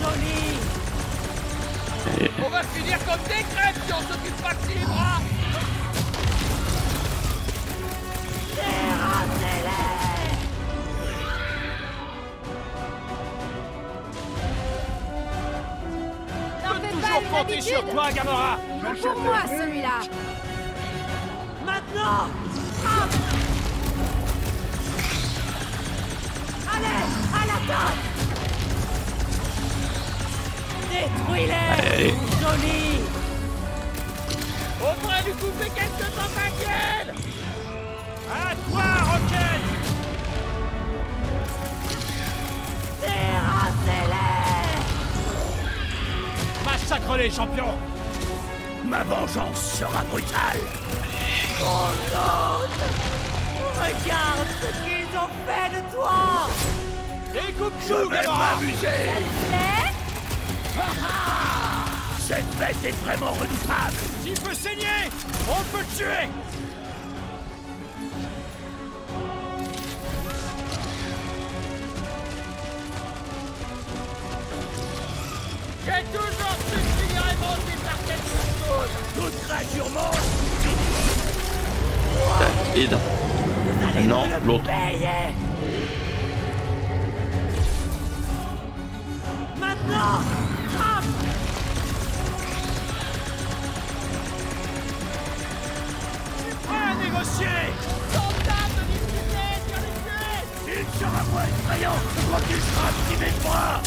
Tony. On va finir comme des crêpes si on s'occupe pas de ses bras. Terrassez-les. N'en Je peux fais toujours pas une compter sur habitude. toi, Gamora. Il est pour moi, celui-là. Maintenant. Frappe. Allez, à l'attaque. Détruis-les, Allez. Tony. On pourrait lui couper quelques tentacules. À toi, Rocket. Terrassez-les. Massacre les champions. Ma vengeance sera brutale. Oh non. Regarde ce qu'ils ont fait de toi. Découpe-nous, Je vais Gamora. m'amuser. Mais Cette bête est vraiment redoutable. S'il peut saigner, on peut le tuer. J'ai toujours su finir éventé par quelque chose. Toute créature mange. Tac, et d'un. Non, l'autre. Maintenant, frappe. Prêt à négocier. Tentable de discuter sur les tuer. Il sera moins effrayant quand il sera activé de moi.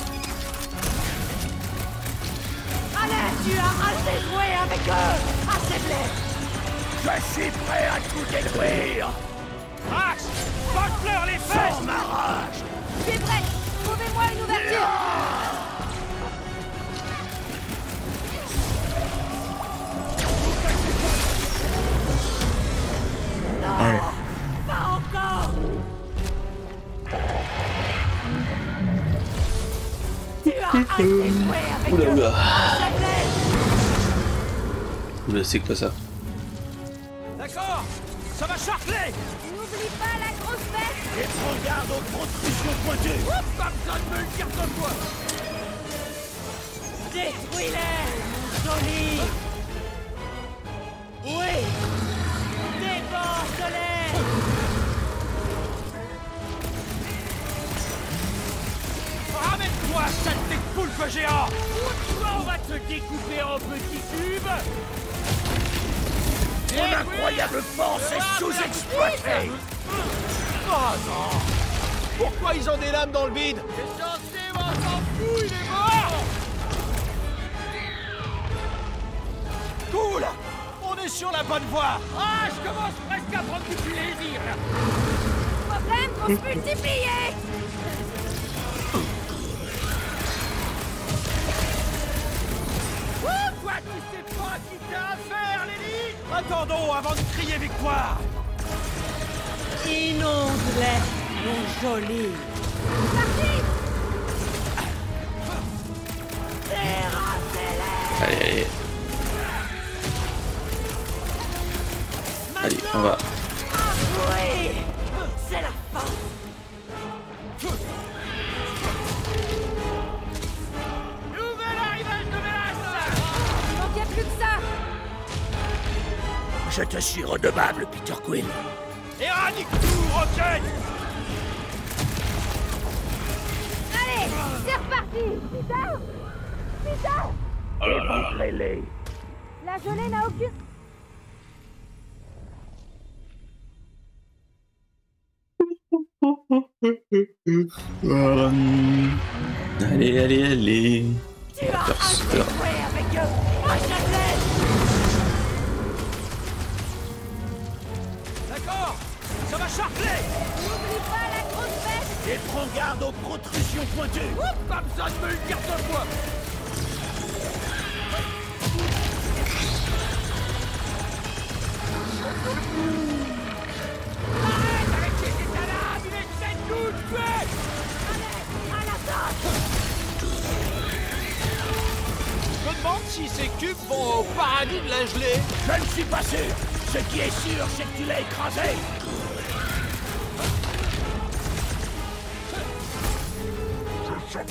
Allez, tu as assez joué avec eux. Assez blessé. Je suis prêt à tout détruire. Max, botte-leur les fesses. Sans ma rage. Je suis prête. Trouvez-moi une ouverture. Allez. Pas encore. Tu as assez joué avec Oula, eux. oula. Assez blessé. Oula, c'est quoi ça? D'accord, ça va charcler. N'oublie pas la grosse bête. Et prends garde aux protrusions pointues. Oups, pas besoin de me le dire 2 fois. Détruis-les, mon joli. Oui. Déborde-les. Ramène-toi, saleté de poulpe géant. Toi, on va te découper en petits cubes. Mon incroyable force est sous-exploitée. Oh non! Pourquoi ils ont des lames dans le bide? C'est censé, on s'en fout, il est mort. Cool! On est sur la bonne voie! Ah, je commence presque à prendre du plaisir, là. Problème pour se multiplier. Toi, tu sais pas qui t'as affaire, l'élite. Attendons avant de crier victoire! Inonde-les, mon joli. Parti. Terrassez-les. Allez, allez. Allez, on va. Oui, c'est la fin. Nouvel arrivage de mélasse. Il manquait plus que ça. Je te suis redevable, Peter Quill. Éradique tout, roquette. Allez, c'est reparti. Peter. Peter. Éventrez-les. La gelée n'a aucune... Allez, allez, allez. Tu as assez joué avec eux. Achète-les. D'accord, ça va charcler. N'oublie pas la grosse bête. Et prends garde aux protrusions pointues. Oups, pas besoin de me le dire 2 fois. Arrête avec ces états-là, il essaie de nous tuer. À l'attaque. Je me demande si ces cubes vont au paradis de la gelée. Je ne suis pas sûr. Ce qui est sûr, c'est que tu l'as écrasé. Elle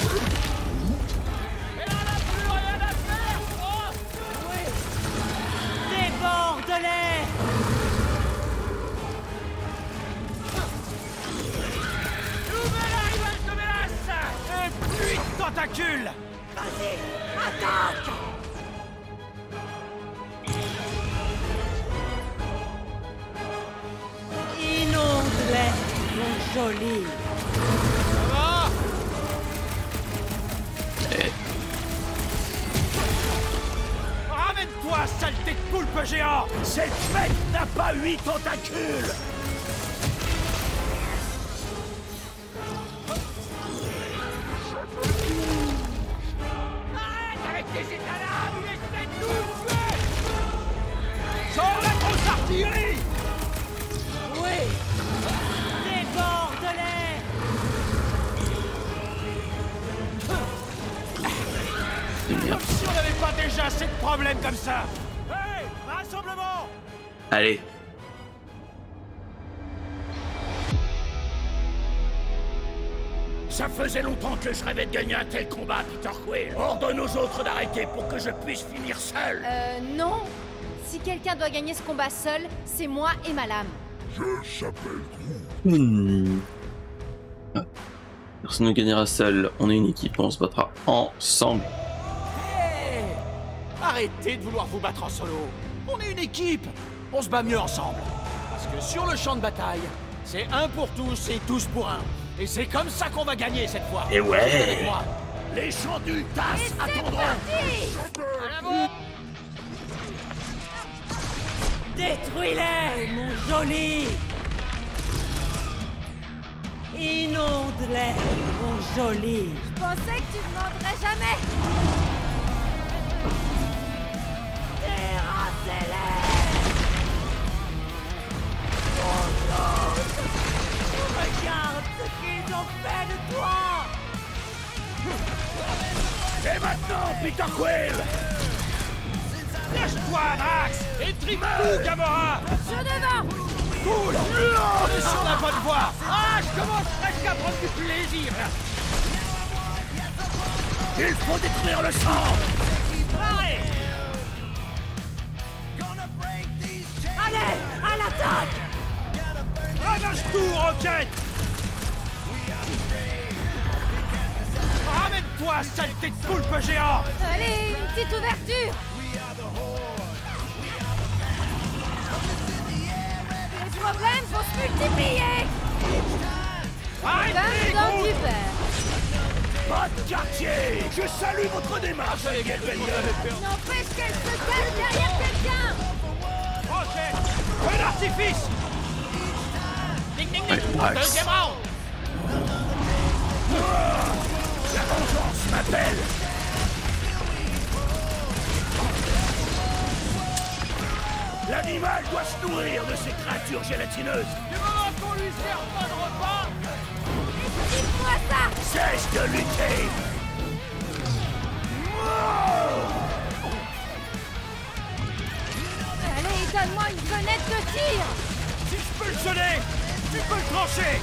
en a plus rien à faire. Oh, Déborde-les. nouvel arrivage de mélasse. Et pluie de tentacules. Vas-y, attaque. Inonde-les, mon joli. Ça va? Ramène-toi, saleté de poulpe géant. Cette bête n'a pas 8 tentacules. Arrête avec tes états-là, il essaie de nous tuer. Sors la grosse artillerie. Oui. Déborde-les. Comme si on n'avait pas déjà assez de problèmes comme ça. Hey, rassemblement. Allez. Ça faisait longtemps que je rêvais de gagner un tel combat, Peter Quill. Ordonne aux autres d'arrêter pour que je puisse finir seul. Non. Si quelqu'un doit gagner ce combat seul, c'est moi et ma lame. Je s'appelle Personne ne gagnera seul. On est une équipe, on se battra ensemble. Hey, arrêtez de vouloir vous battre en solo. On est une équipe. On se bat mieux ensemble. Parce que sur le champ de bataille, c'est un pour tous et tous pour un. Et c'est comme ça qu'on va gagner cette fois. Et ouais. Avec moi. Les champs d'Ultas attendront. Détruis-les, mon joli! Inonde-les, mon joli! Je pensais que tu demanderais jamais. Terrassez-les! Regarde ce qu'ils ont fait de toi! Et maintenant, Peter Quill! Lâche-toi, Max! Et tripe-tout, Gamora! Sur devant. Cool. On est sur la bonne voie. Ah, je commence presque à prendre du plaisir, là! Il faut détruire le sang! Arrête! Allez, à l'attaque! Ravage tout, Rocket! Ramène-toi, saleté de poulpe géant! Allez, une petite ouverture. Les problèmes vont se multiplier. Arrêtez, Comme dans gros! du beurre. Pas de quartier! Je salue votre démarche, N'empêche qu'elle se cache derrière quelqu'un. Rocket! Feu d'artifice! Ding, ding, ding! Max. Deuxième round! La vengeance m'appelle! L'animal doit se nourrir de ces créatures gélatineuses! Du moment qu'on lui sert pas de repas! Dites-moi ça. Cesse de lutter! Allez, donne-moi une fenêtre de tir. Si je peux le geler, tu peux le trancher!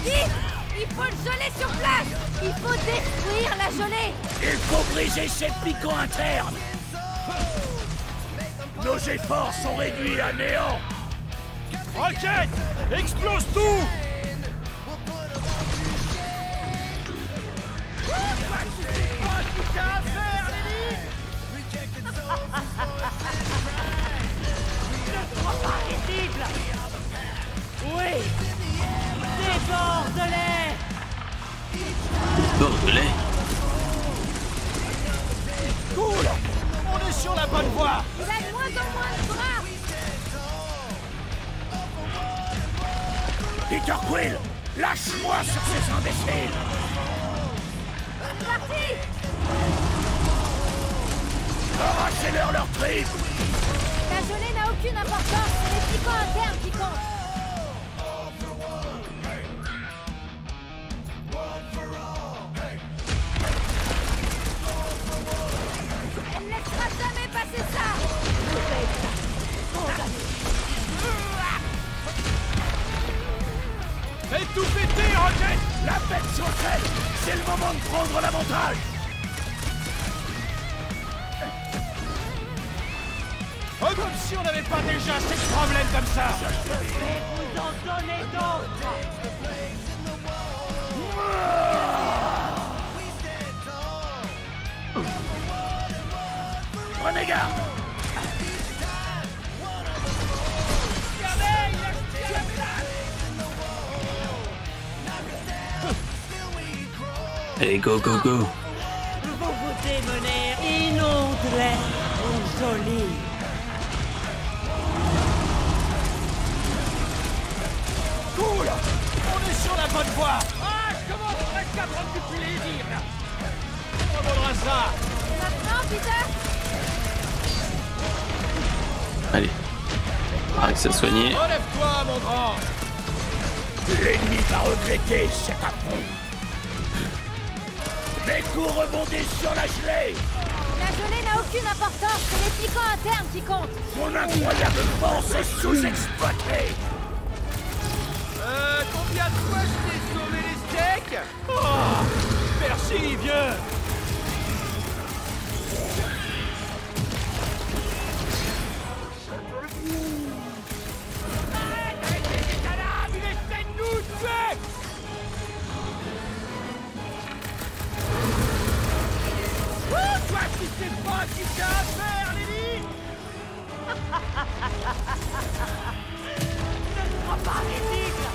Vite. Il faut le geler sur place. Il faut détruire la gelée. Il faut briser ces piquants internes! Nos efforts sont réduits à néant! Rocket! Explose tout! Oui! Déborde-les! Bordelais. Cool. On est sur la bonne voie. Il a de moins en moins de bras. Peter Quill, lâche-moi sur ces imbéciles! C'est parti. Arrachez-leur leurs tripes! La gelée n'a aucune importance. C'est les piquants internes qui comptent. Elle ne laissera jamais passer ça. Fais tout péter, Rocket! La bête sauterelle! C'est le moment de prendre l'avantage! Oh, comme si on n'avait pas déjà assez de problèmes comme ça! Vous en donnez d'autres! Prenez garde! Allez, go, go, go. Vous vous démenez! Inonde-les, mon joli! Cool. On est sur la bonne voie. Ah, je commence presque à prendre du plaisir, là! On vaudra ça! Maintenant, Peter. Allez. Arrête de se soigner. Relève-toi, mon grand. L'ennemi va regretter cet affront! Mes coups rebondissent sur la gelée! La gelée n'a aucune importance. C'est les piquants internes qui comptent. Mon incroyable force est sous-exploitée! Combien de fois je t'ai sauvé les steaks? Oh, merci, vieux. Arrête avec les étalades, il essaie de nous tuer. Toi qui sais pas ce qu'il t'a à faire, Lily. Ne te crois pas ridicule.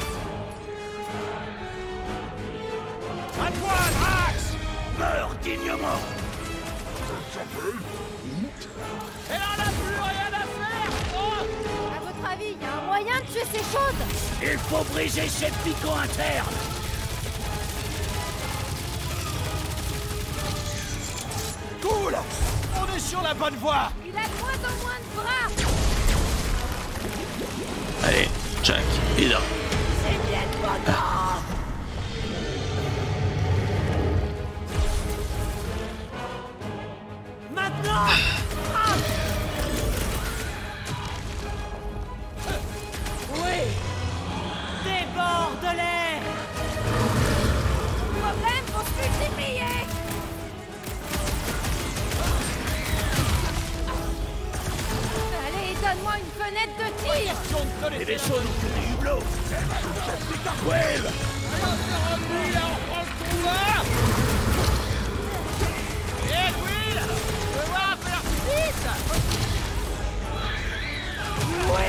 À toi, Drax. Meurs dignement. Elle en a plus rien à faire. Oh. À votre avis, y a un moyen de tuer ces choses? Il faut briser cette pico interne. Cool. On est sur la bonne voie. Il a de moins en moins de bras. Allez, Jack, il a. C'est bien de mon temps. Maintenant. Oui! Déborde-les! Problème pour se multiplier. Allez, donne-moi une fenêtre de tir. Et des choses que des hublots. Ouais. Eh, Will, je veux voir faire vite. Oui!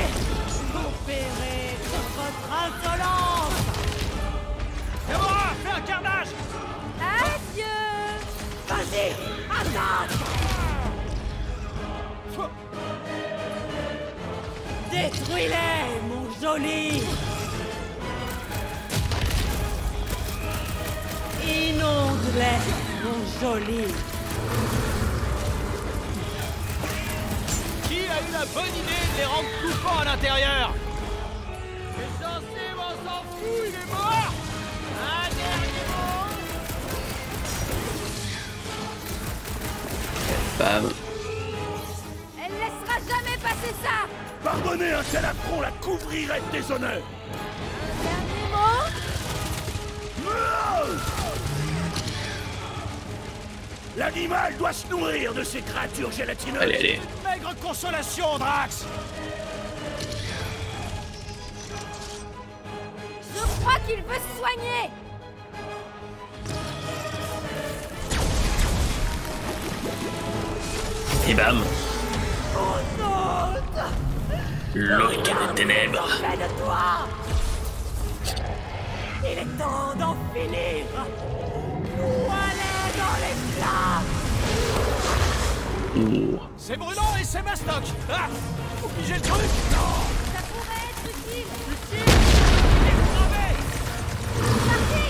Vous paierez de votre insolence! Déborah, fais un carnage. Adieu. Vas-y! Attaque! Détruis-les, mon joli! Inonde-les, mon joli! Qui a eu la bonne idée de les rendre coupants à l'intérieur? C'est censé, on s'en fout, il est mort. Un dernier mot. Bam. Elle laissera jamais passer ça. Pardonner un tel affront la couvrirait de déshonneur. Dernier mot. L'animal doit se nourrir de ces créatures gélatineuses. Allez, allez. Maigre consolation, Drax. Je crois qu'il veut se soigner. Et bam. Oh L'horican des ténèbres. près de toi! Il est temps d'en finir! Voilà dans les flammes! Ouh. C'est brûlant et c'est mastoc. Ah, faut piger le truc. Non. Ça pourrait être utile. Utile. Il est crevé. Parti.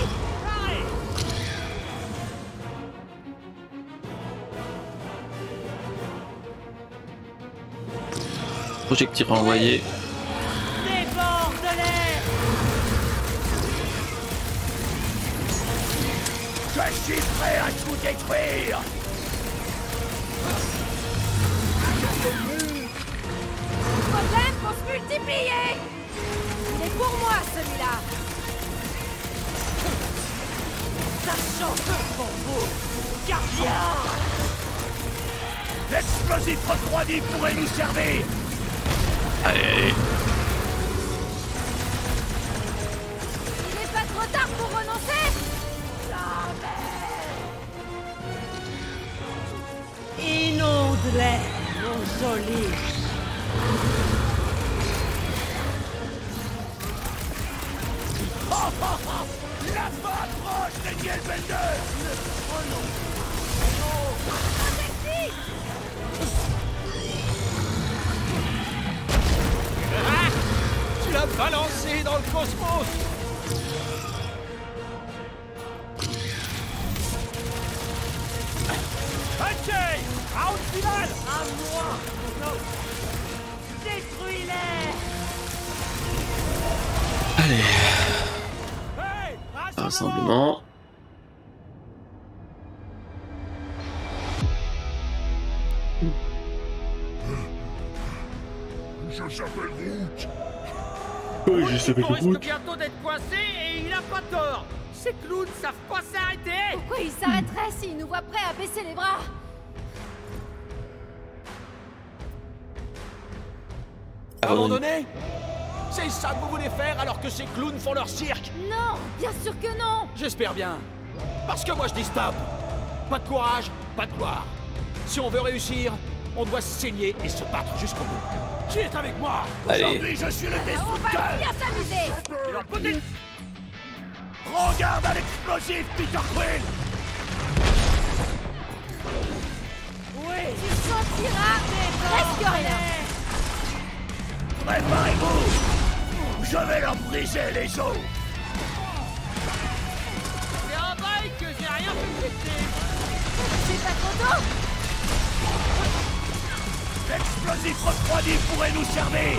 Allez. Projectile renvoyé. Déborde-les! Je suis prêt à tout détruire. Problème pour se multiplier. Il est pour moi celui-là. Ça chauffe pour vous! Gardien! L'explosif refroidi pourrait nous servir. Allez, allez. Il n'est pas trop tard pour renoncer. Inonde-les, mon joli! La fin proche des Hellbenders. Ah, tu l'as balancé dans le cosmos. Ok, round final. À moi! Non. Détruis-les! Allez. Hey, Rassemblement. Je s'appelle Groot. Oui, je sais pas On le risque route. bientôt d'être coincé et il a pas tort. Ces clowns savent pas s'arrêter. Pourquoi il s'arrêterait s'il nous voit prêts à baisser les bras? Abandonné? C'est ça que vous voulez faire alors que ces clowns font leur cirque? Non, bien sûr que non. J'espère bien. Parce que moi je dis stop. Pas de courage, pas de gloire. Si on veut réussir, on doit se saigner et se battre jusqu'au bout. Qui est avec moi? Allez. Aujourd'hui, je suis le On va destructeur. bien s'amuser. Prends garde à l'explosif, Peter Quill. Tu sentiras presque rien. Préparez-vous. Je vais leur briser les os. C'est un bail que j'ai rien fait péter. C'est pas content. L'explosif refroidi pourrait nous servir.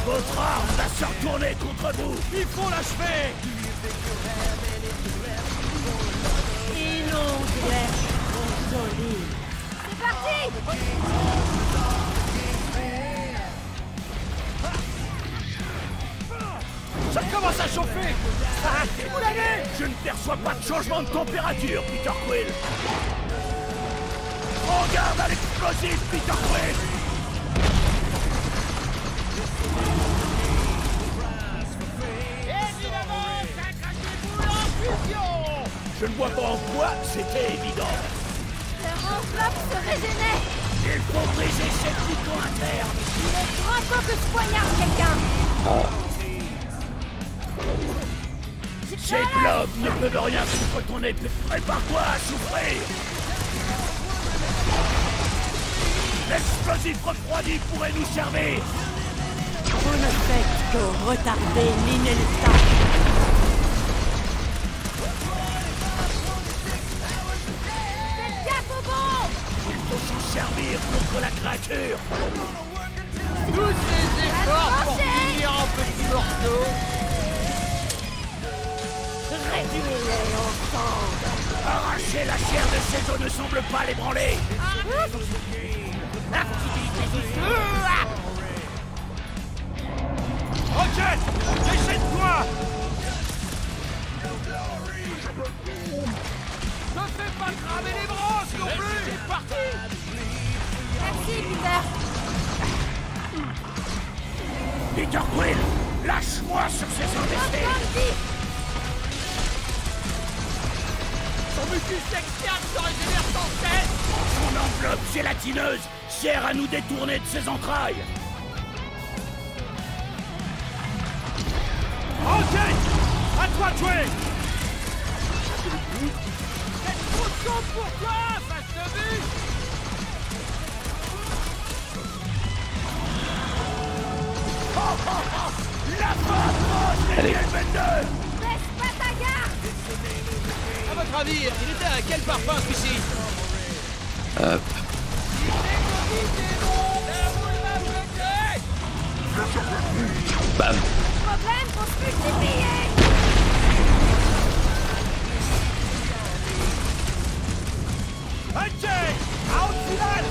Votre arme va se retourner contre vous. Il faut l'achever! C'est parti. Ça commence à chauffer! Vous l'avez? Je ne perçois pas de changement de température, Peter Quill. Prends garde à l'explosif, Peter Quill. Évidemment, ça craquez-vous en fusion. Je ne vois pas en quoi c'était évident. Leur enveloppe se régénère. Il faut briser cette bouton interne. Il est grand temps que je poignarde quelqu'un. Ces globes ne peuvent rien contre ton épée. Prépare-toi à souffrir. L'explosif refroidi pourrait nous servir. Vous ne faites que retarder l'inéluctable. Faites gaffe au bon. Il faut s'en servir contre la créature. Tous ces efforts pour finir en petits morceaux. Réduisez-les ensemble. Arracher la chair de ces os ne semble pas l'ébranler. Rocket! Déchaîne-toi! Ne fais pas cramer les branches non plus. C'est parti. Merci, Peter. Peter Quill, lâche-moi sur ces endettés. Andy, Son mucus externe se régénère sans cesse. Son enveloppe gélatineuse sert à nous détourner de ses entrailles. Rocket! À toi de jouer! C'est trop chaud pour toi, face de but. La fin atroce des Hellbenders. baisse pas ta garde. À votre avis, il était à quel parfum celui-ci? Hop. Bam. Problème pour se multiplier. Ok! Out final!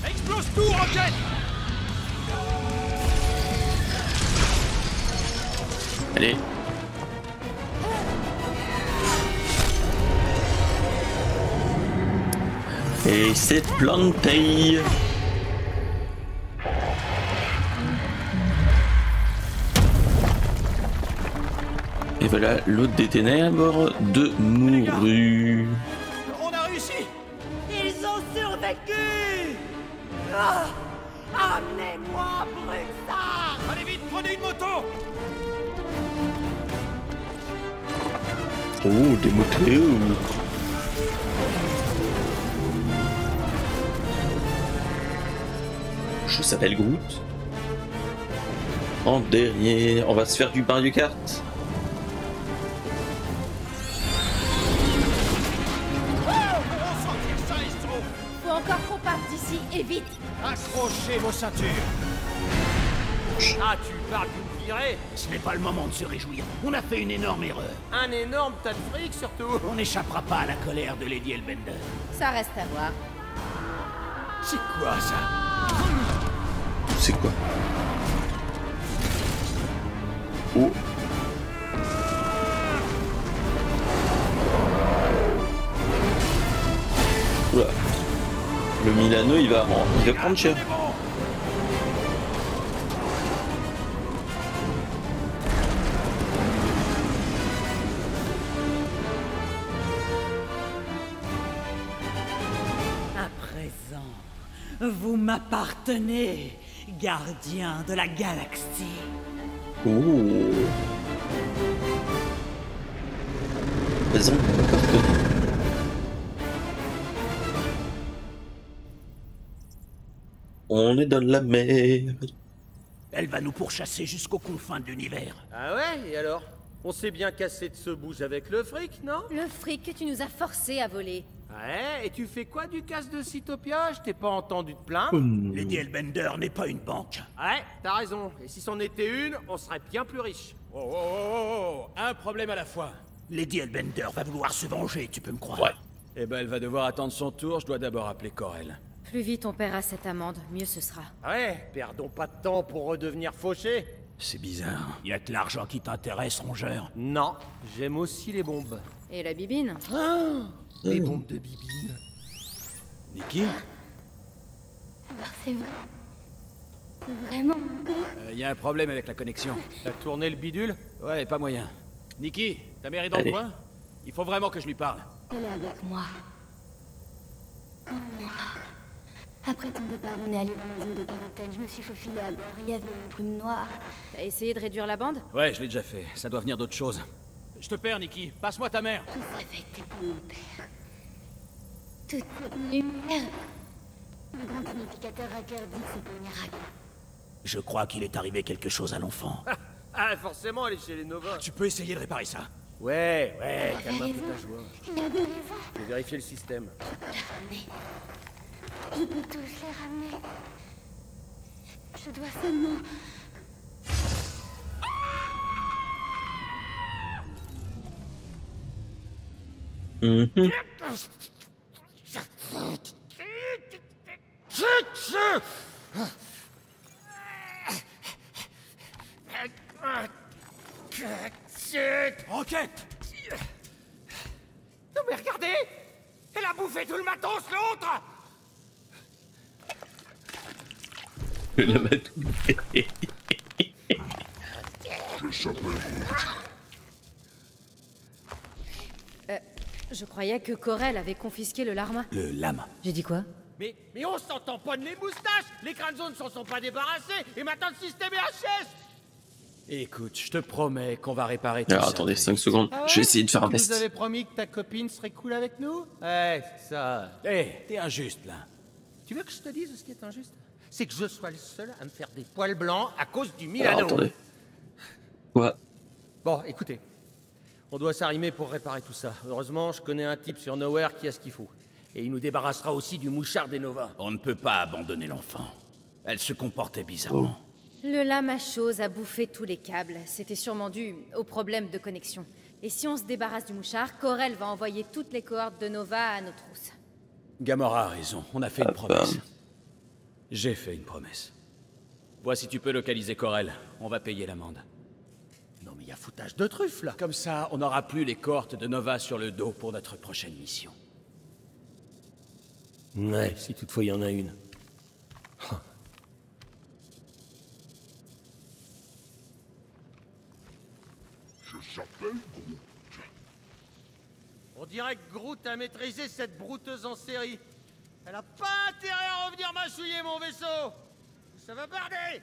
Explose tout, Rocket! Allez. Et c'est planté. Et voilà, l'hôte des ténèbres de mouru. On a réussi! Ils ont survécu. Ah, amenez-moi Bruxar. Allez vite, prenez une moto! Oh, des motos. Je s'appelle Groot. En dernier, on va se faire du Mario Kart. Faut encore qu'on parte d'ici et vite. Accrochez vos ceintures! Ah, tu parles d'une virée? Ce n'est pas le moment de se réjouir. On a fait une énorme erreur. Un énorme tas de fric, surtout. On n'échappera pas à la colère de Lady Hellbender. Ça reste à voir. C'est quoi, ça? C'est quoi? Oh. Oula. Le Milano, il va prendre cher. À présent, vous m'appartenez, gardien de la galaxie. Oh. Raison, d'accord. On est dans la mer. Elle va nous pourchasser jusqu'aux confins de l'univers. Ah ouais, et alors? On s'est bien cassé de ce bouge avec le fric, non? Le fric que tu nous as forcé à voler. Ouais, et tu fais quoi du casse de Cytopia? Je t'ai pas entendu te plaindre. Lady Hellbender n'est pas une banque. Ouais, t'as raison. Et si c'en était une, on serait bien plus riche. Oh, oh, oh, oh, un problème à la fois. Lady Hellbender va vouloir se venger, tu peux me croire. Ouais. Eh ben, elle va devoir attendre son tour. Je dois d'abord appeler Corel. Plus vite on paiera cette amende, mieux ce sera. Ouais, perdons pas de temps pour redevenir fauchés. C'est bizarre. Y a que l'argent qui t'intéresse, rongeur. Non, j'aime aussi les bombes. Et la bibine? Les bombes de bibine. Nikki? C'est vrai. Vraiment. Y a un problème avec la connexion. T'as tourné le bidule? Ouais, pas moyen. Nikki, ta mère est dans le Allez. coin? Il faut vraiment que je lui parle. Elle est avec moi. Après ton départ, on est allé dans la zone de quarantaine. Je me suis faufilée à bord. Il y avait une brume noire. T'as essayé de réduire la bande? Ouais, je l'ai déjà fait. Ça doit venir d'autre chose. Je te perds, Nikki. Passe-moi ta mère. Tout ça avait été pour mon père. Toute cette lumière. Un grand unificateur hacker dit que c'est un miracle. Je crois qu'il est arrivé quelque chose à l'enfant. Ah, forcément, elle est chez les Nova. Tu peux essayer de réparer ça. Ouais, calme un peu ta joie. Il a des raisons. Je vais vérifier le système. Je peux tous les ramener. Je dois seulement... Mhm. Enquête! Non mais regardez! Elle a bouffé tout le matos, l'autre! La bateau. Je croyais que Corel avait confisqué le Larma. Le lama. J'ai dit quoi? Mais on s'entend pas de les moustaches! Les crânes zones s'en sont pas débarrassés! Et maintenant le système est HS! Écoute, je te promets qu'on va réparer tout Alors ça. attendez 5 secondes. Je vais essayer de faire un Tu nous test. avais promis que ta copine serait cool avec nous? Ouais, c'est ça. T'es injuste, là. Tu veux que je te dise ce qui est injuste? C'est que je sois le seul à me faire des poils blancs à cause du Alors Milano. attendez. Quoi? Bon, écoutez. On doit s'arrimer pour réparer tout ça. Heureusement, je connais un type sur Nowhere qui a ce qu'il faut. Et il nous débarrassera aussi du mouchard des Nova. On ne peut pas abandonner l'enfant. Elle se comportait bizarrement. Le lama chose a bouffé tous les câbles. C'était sûrement dû au problème de connexion. Et si on se débarrasse du mouchard, Corel va envoyer toutes les cohortes de Nova à nos trousses. Gamora a raison. On a fait une promesse. J'ai fait une promesse. Vois si tu peux localiser Corel. On va payer l'amende. Non mais il y a foutage de truffes, là. Comme ça, on n'aura plus les cohortes de Nova sur le dos pour notre prochaine mission. Ouais, si toutefois il y en a une. On dirait que Groot a maîtrisé cette brouteuse en série. Elle a pas intérêt à revenir mâchouiller mon vaisseau. Ça va barder.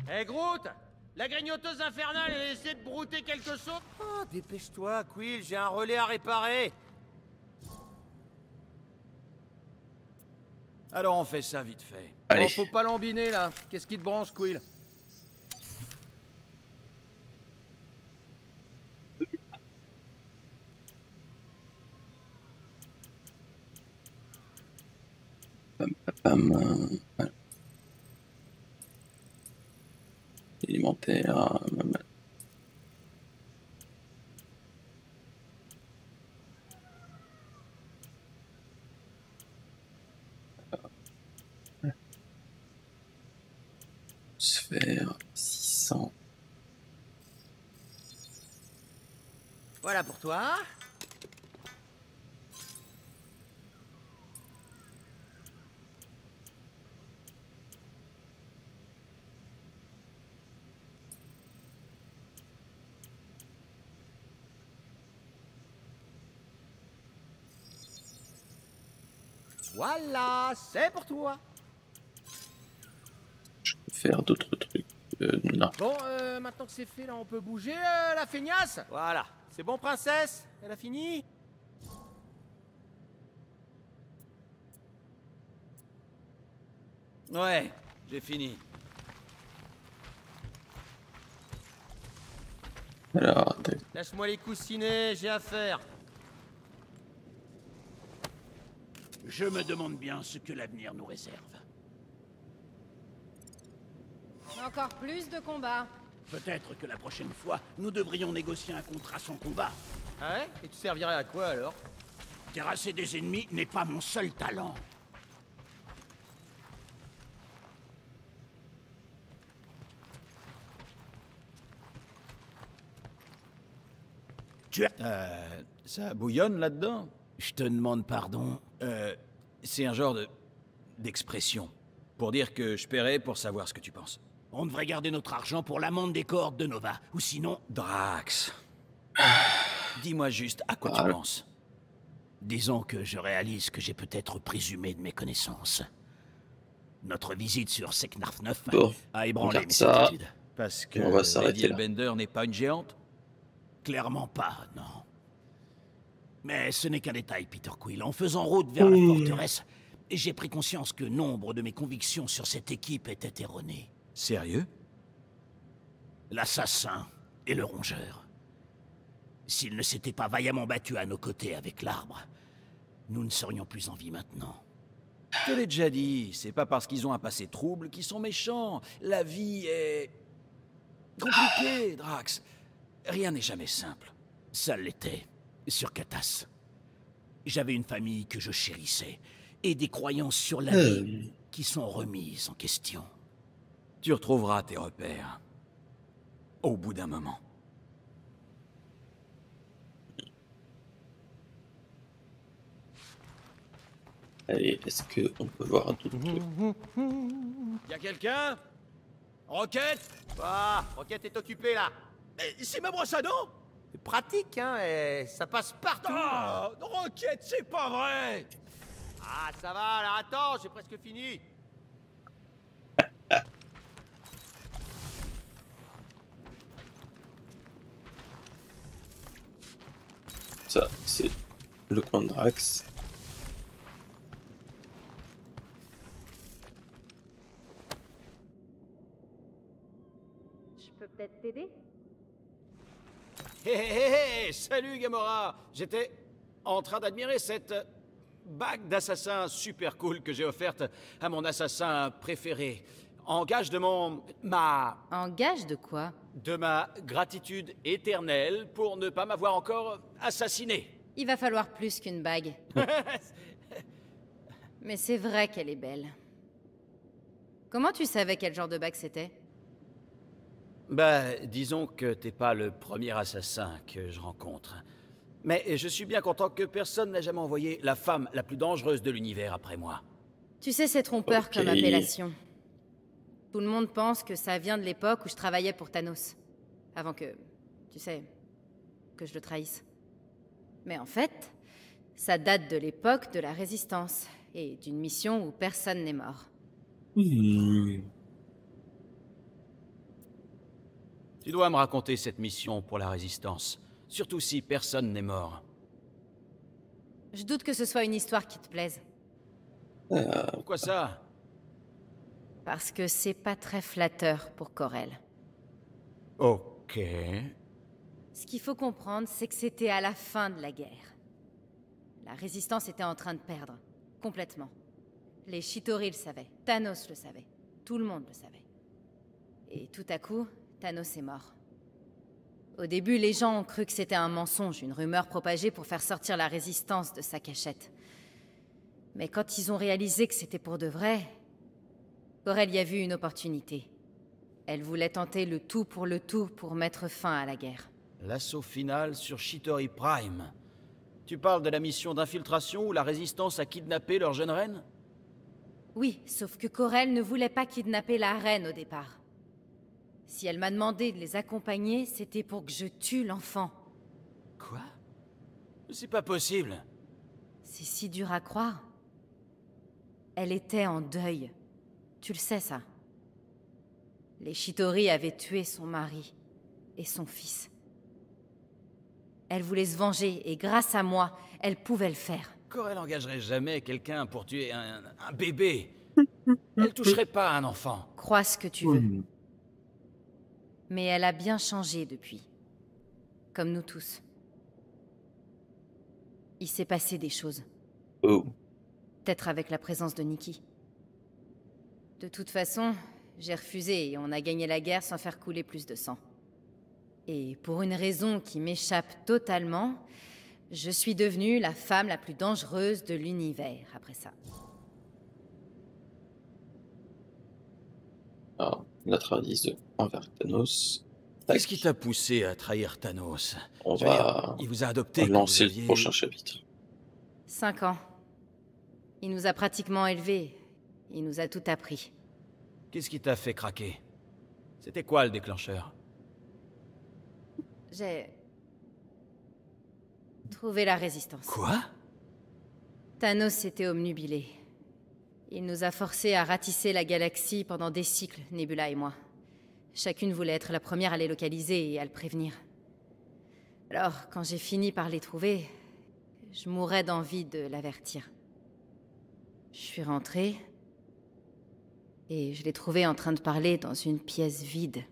Hé Groot, la grignoteuse infernale, elle essaie de brouter quelque chose. Oh, dépêche-toi, Quill, j'ai un relais à réparer. Alors on fait ça vite fait. Allez. Oh, faut pas l'embiner là. Qu'est-ce qui te branche, Quill? Voilà. Élémentaire. Sphère 600. Voilà pour toi. Voilà, c'est pour toi. Je peux faire d'autres trucs. Non. Bon, maintenant que c'est fait, là, on peut bouger, la feignasse. Voilà, c'est bon, princesse. Elle a fini. Ouais, j'ai fini. Alors, Lâche-moi les coussinets, j'ai affaire. Je me demande bien ce que l'avenir nous réserve. Encore plus de combats. Peut-être que la prochaine fois, nous devrions négocier un contrat sans combat. Ah ouais? Et tu servirais à quoi, alors? Terrasser des ennemis n'est pas mon seul talent. Tu as... Ça bouillonne là-dedans? Je te demande pardon. C'est un genre d'expression. Pour dire que je paierai pour savoir ce que tu penses. On devrait garder notre argent pour l'amende des cohortes de Nova. Ou sinon... Drax. Dis-moi juste à quoi tu penses. Disons que je réalise que j'ai peut-être présumé de mes connaissances. Notre visite sur Seknarf 9 a ébranlé mes certitudes. Parce que on va s'arrêter Lady Hellbender n'est pas une géante? Clairement pas, non. Mais ce n'est qu'un détail, Peter Quill. En faisant route vers la forteresse, j'ai pris conscience que nombre de mes convictions sur cette équipe étaient erronées. Sérieux? L'assassin et le rongeur. S'ils ne s'étaient pas vaillamment battus à nos côtés avec l'arbre, nous ne serions plus en vie maintenant. Je te l'ai déjà dit, c'est pas parce qu'ils ont un passé trouble qu'ils sont méchants. La vie est... compliquée, Drax. Rien n'est jamais simple. Ça l'était, sur Katas. J'avais une famille que je chérissais, et des croyances sur la vie qui sont remises en question. Tu retrouveras tes repères. Au bout d'un moment. Allez, est-ce qu'on peut voir un truc? Y'a quelqu'un? Rocket? Ah, Rocket est occupé là. C'est ma brosse à dents? C'est pratique, hein, et ça passe partout. Ah, Rocket, c'est pas vrai! Ah, ça va, alors attends, j'ai presque fini. Ça, c'est le coin de Drax. Je peux peut-être t'aider? Hé hé hé, salut Gamora. J'étais en train d'admirer cette bague d'assassin super cool que j'ai offerte à mon assassin préféré. En gage de En gage de quoi? de ma gratitude éternelle pour ne pas m'avoir encore assassiné. Il va falloir plus qu'une bague. Mais c'est vrai qu'elle est belle. Comment tu savais quel genre de bague c'était? Bah, disons que t'es pas le premier assassin que je rencontre. Mais je suis bien content que personne n'a jamais envoyé la femme la plus dangereuse de l'univers après moi. Tu sais, c'est trompeur Ok. comme appellation. Tout le monde pense que ça vient de l'époque où je travaillais pour Thanos. Avant que, tu sais, que je le trahisse. Mais en fait, ça date de l'époque de la Résistance et d'une mission où personne n'est mort. Tu dois me raconter cette mission pour la Résistance. Surtout si personne n'est mort. Je doute que ce soit une histoire qui te plaise. Pourquoi ça? Parce que c'est pas très flatteur pour Corel. Ok. Ce qu'il faut comprendre, c'est que c'était à la fin de la guerre. La Résistance était en train de perdre. Complètement. Les Chitauri le savaient, Thanos le savait, tout le monde le savait. Et tout à coup, Thanos est mort. Au début, les gens ont cru que c'était un mensonge, une rumeur propagée pour faire sortir la résistance de sa cachette. Mais quand ils ont réalisé que c'était pour de vrai, Ko-Rel y a vu une opportunité. Elle voulait tenter le tout pour mettre fin à la guerre. L'assaut final sur Chitauri Prime. Tu parles de la mission d'infiltration où la résistance a kidnappé leur jeune reine? Oui, sauf que Ko-Rel ne voulait pas kidnapper la reine au départ. Si elle m'a demandé de les accompagner, c'était pour que je tue l'enfant. Quoi? C'est pas possible. C'est si dur à croire. Elle était en deuil. Tu le sais, ça. Les Chitauri avaient tué son mari et son fils. Elle voulait se venger, et grâce à moi, elle pouvait le faire. Ko-Rel engagerait jamais quelqu'un pour tuer un bébé. Elle toucherait pas un enfant. Crois ce que tu veux. Mais elle a bien changé depuis. Comme nous tous. Il s'est passé des choses. Oh. Peut-être avec la présence de Nikki. De toute façon, j'ai refusé et on a gagné la guerre sans faire couler plus de sang. Et pour une raison qui m'échappe totalement, je suis devenue la femme la plus dangereuse de l'univers après ça. Alors, la trahison envers Thanos. Qu'est-ce qui t'a poussé à trahir Thanos? On va il vous a adopté lancer le prochain chapitre. 5 ans. Il nous a pratiquement élevés. Il nous a tout appris. Qu'est-ce qui t'a fait craquer? C'était quoi le déclencheur? J'ai trouvé la résistance. Quoi? Thanos était obnubilé. Il nous a forcés à ratisser la galaxie pendant des cycles, Nebula et moi. Chacune voulait être la première à les localiser et à le prévenir. Alors, quand j'ai fini par les trouver, je mourais d'envie de l'avertir. Je suis rentrée et je l'ai trouvé en train de parler dans une pièce vide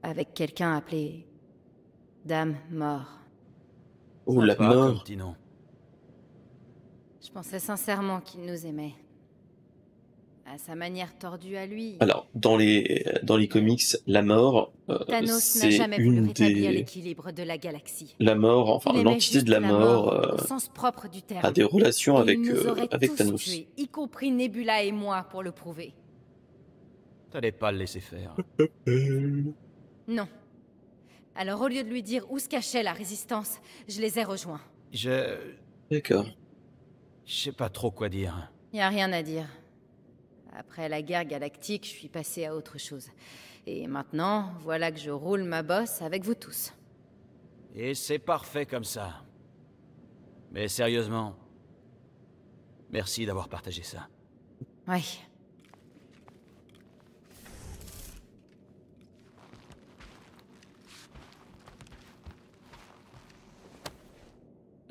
avec quelqu'un appelé Dame Mort. Oh, la mort. Je pensais sincèrement qu'il nous aimait. À sa manière tordue à lui. Alors, dans les comics, la mort, Thanos n'a c'est jamais voulu une rétablir des... l'équilibre de la galaxie. La mort, enfin Il aimait l'entité juste de la mort, au sens propre du terme. a des relations Et avec, il nous aurait avec tous Thanos. tués, y compris Nebula et moi, pour le prouver. T'allais pas le laisser faire. Non. Alors au lieu de lui dire où se cachait la résistance, je les ai rejoints. D'accord. Je sais pas trop quoi dire. Y a rien à dire. Après la guerre galactique, je suis passée à autre chose. Et maintenant, voilà que je roule ma bosse avec vous tous. Et c'est parfait comme ça. Mais sérieusement, merci d'avoir partagé ça. Oui.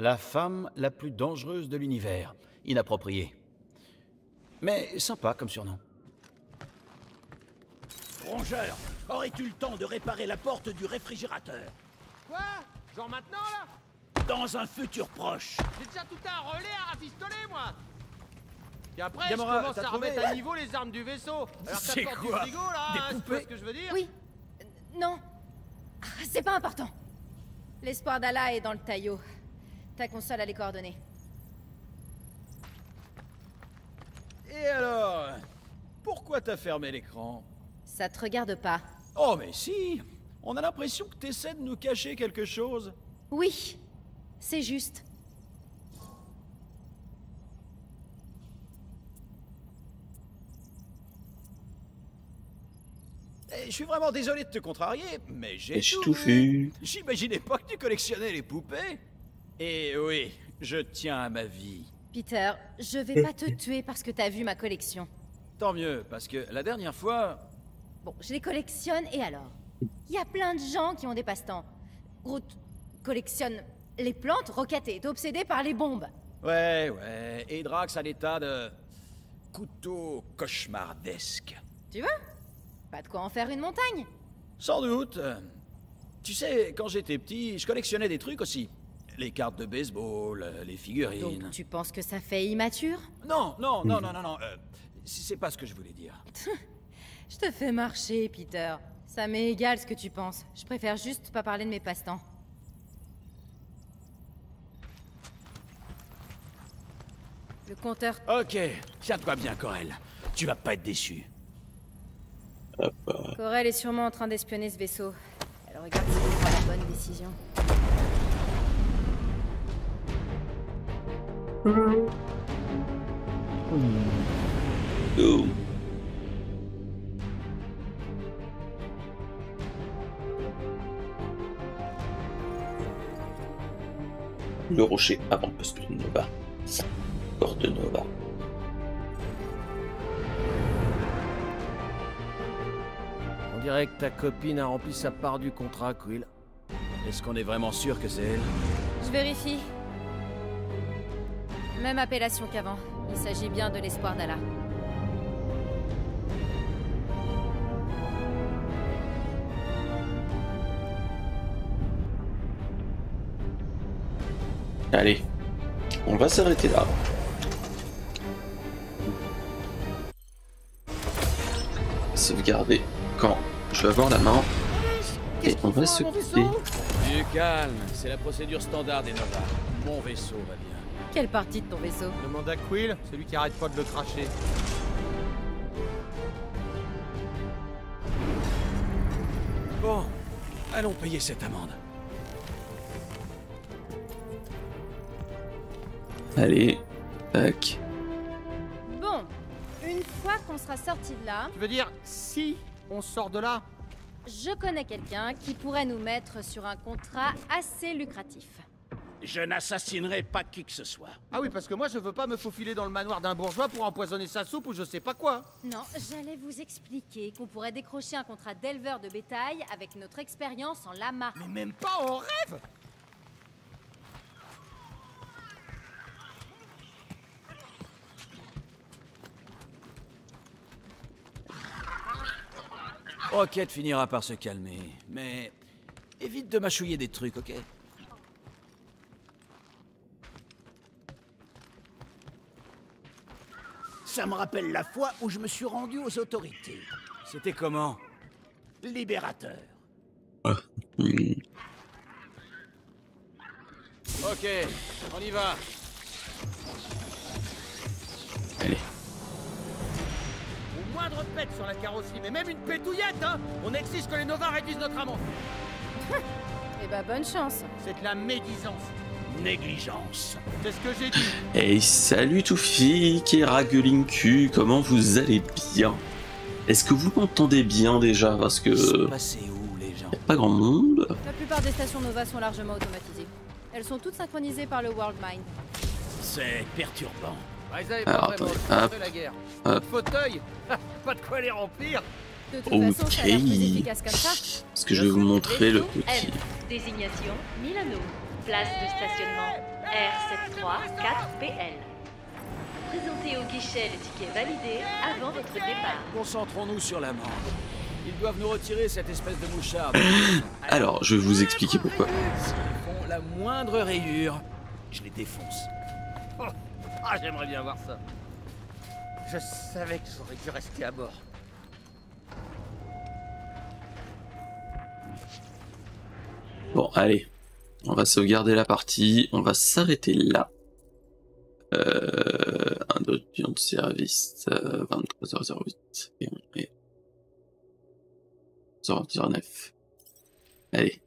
La femme la plus dangereuse de l'univers. Inapproprié. Mais sympa comme surnom. Rongeur, aurais-tu le temps de réparer la porte du réfrigérateur? Quoi? Genre maintenant, là? Dans un futur proche. J'ai déjà tout un relais à rafistoler, moi. Et après, Gamora, je commence t'as à trouvé remettre à niveau les armes du vaisseau. Alors C'est t'apportes du quoi? frigo, là, Des tu poupées? vois ce que je veux dire? Oui. Non. C'est pas important. L'espoir d'Allah est dans le taillot. Ta console a les coordonnées. Et alors? Pourquoi t'as fermé l'écran? Ça te regarde pas. Oh mais si! On a l'impression que t'essaies de nous cacher quelque chose. Oui. C'est juste. Je suis vraiment désolé de te contrarier, mais j'ai tout vu. J'imaginais pas que tu collectionnais les poupées. Et oui, je tiens à ma vie. Peter, je vais pas te tuer parce que t'as vu ma collection. Tant mieux, parce que la dernière fois... Bon, je les collectionne et alors? Il y a plein de gens qui ont des passe-temps. Groot collectionne les plantes, Rocket est obsédé par les bombes. Ouais, et Drax à l'état de... couteau cauchemardesque. Tu vois? Pas de quoi en faire une montagne. Sans doute. Tu sais, quand j'étais petit, je collectionnais des trucs aussi. Les cartes de baseball, les figurines... Donc tu penses que ça fait immature? Non, c'est pas ce que je voulais dire. Je te fais marcher, Peter. Ça m'est égal ce que tu penses. Je préfère juste pas parler de mes passe-temps. Le compteur... Ok, tiens-toi bien, Corel. Tu vas pas être déçu. Corel est sûrement en train d'espionner ce vaisseau. Elle regarde si elle prend la bonne décision. Oh. Le rocher avant-poste de Nova. Porte Nova. On dirait que ta copine a rempli sa part du contrat, Quill. Est-ce qu'on est vraiment sûr que c'est elle? Je vérifie. Même appellation qu'avant. Il s'agit bien de l'espoir d'Allah. Allez, on va s'arrêter là. Sauvegarder quand je vais avoir la main. Et on va se quitter. Du calme, c'est la procédure standard des Nova. Mon vaisseau va bien. Quelle partie de ton vaisseau? Demande à Quill, celui qui arrête pas de le cracher. Bon, allons payer cette amende. Allez, tac. Bon, une fois qu'on sera sorti de là, Tu veux dire, si on sort de là? je connais quelqu'un qui pourrait nous mettre sur un contrat assez lucratif. Je n'assassinerai pas qui que ce soit. Ah oui, parce que moi je veux pas me faufiler dans le manoir d'un bourgeois pour empoisonner sa soupe ou je sais pas quoi. Non, j'allais vous expliquer qu'on pourrait décrocher un contrat d'éleveur de bétail avec notre expérience en lama. Mais même pas en rêve. Rocket finira par se calmer, mais évite de mâchouiller des trucs, ok? Ça me rappelle la fois où je me suis rendu aux autorités. C'était comment? Libérateur. Hmm. Ok, on y va. Allez. Au moindre pète sur la carrosserie, mais même une pétouillette, hein. On exige que les Nova réduisent notre amende. Eh bah bonne chance. C'est de la médisance. Négligence. C'est ce que j'ai dit. Hey, salut Toufik et Ragueling Q, comment vous allez bien? Est-ce que vous m'entendez bien déjà? Parce que... Ils sont passés où, les gens? Y a pas grand monde. La plupart des stations Nova sont largement automatisées. Elles sont toutes synchronisées par le World Mind. C'est perturbant. Bah, ils avaient Alors, pas vraiment attendez, le hop, de la guerre. hop. Fauteuil. Pas de quoi les remplir. De toute façon, ça a l'air plus efficace comme ça. Parce que je vais vous montrer le petit... M. Désignation Milano. Place de stationnement R734PL. Présentez au guichet le ticket validé avant votre départ. Concentrons-nous sur l'amende. Ils doivent nous retirer cette espèce de mouchard. Alors, je vais vous expliquer pourquoi. S'ils font la moindre rayure, je les défonce. Oh. Ah, j'aimerais bien voir ça. Je savais que j'aurais dû rester à bord. Bon, allez. On va sauvegarder la partie. On va s'arrêter là. Un autre pion de service. 23h08. Et on est... 009. Allez.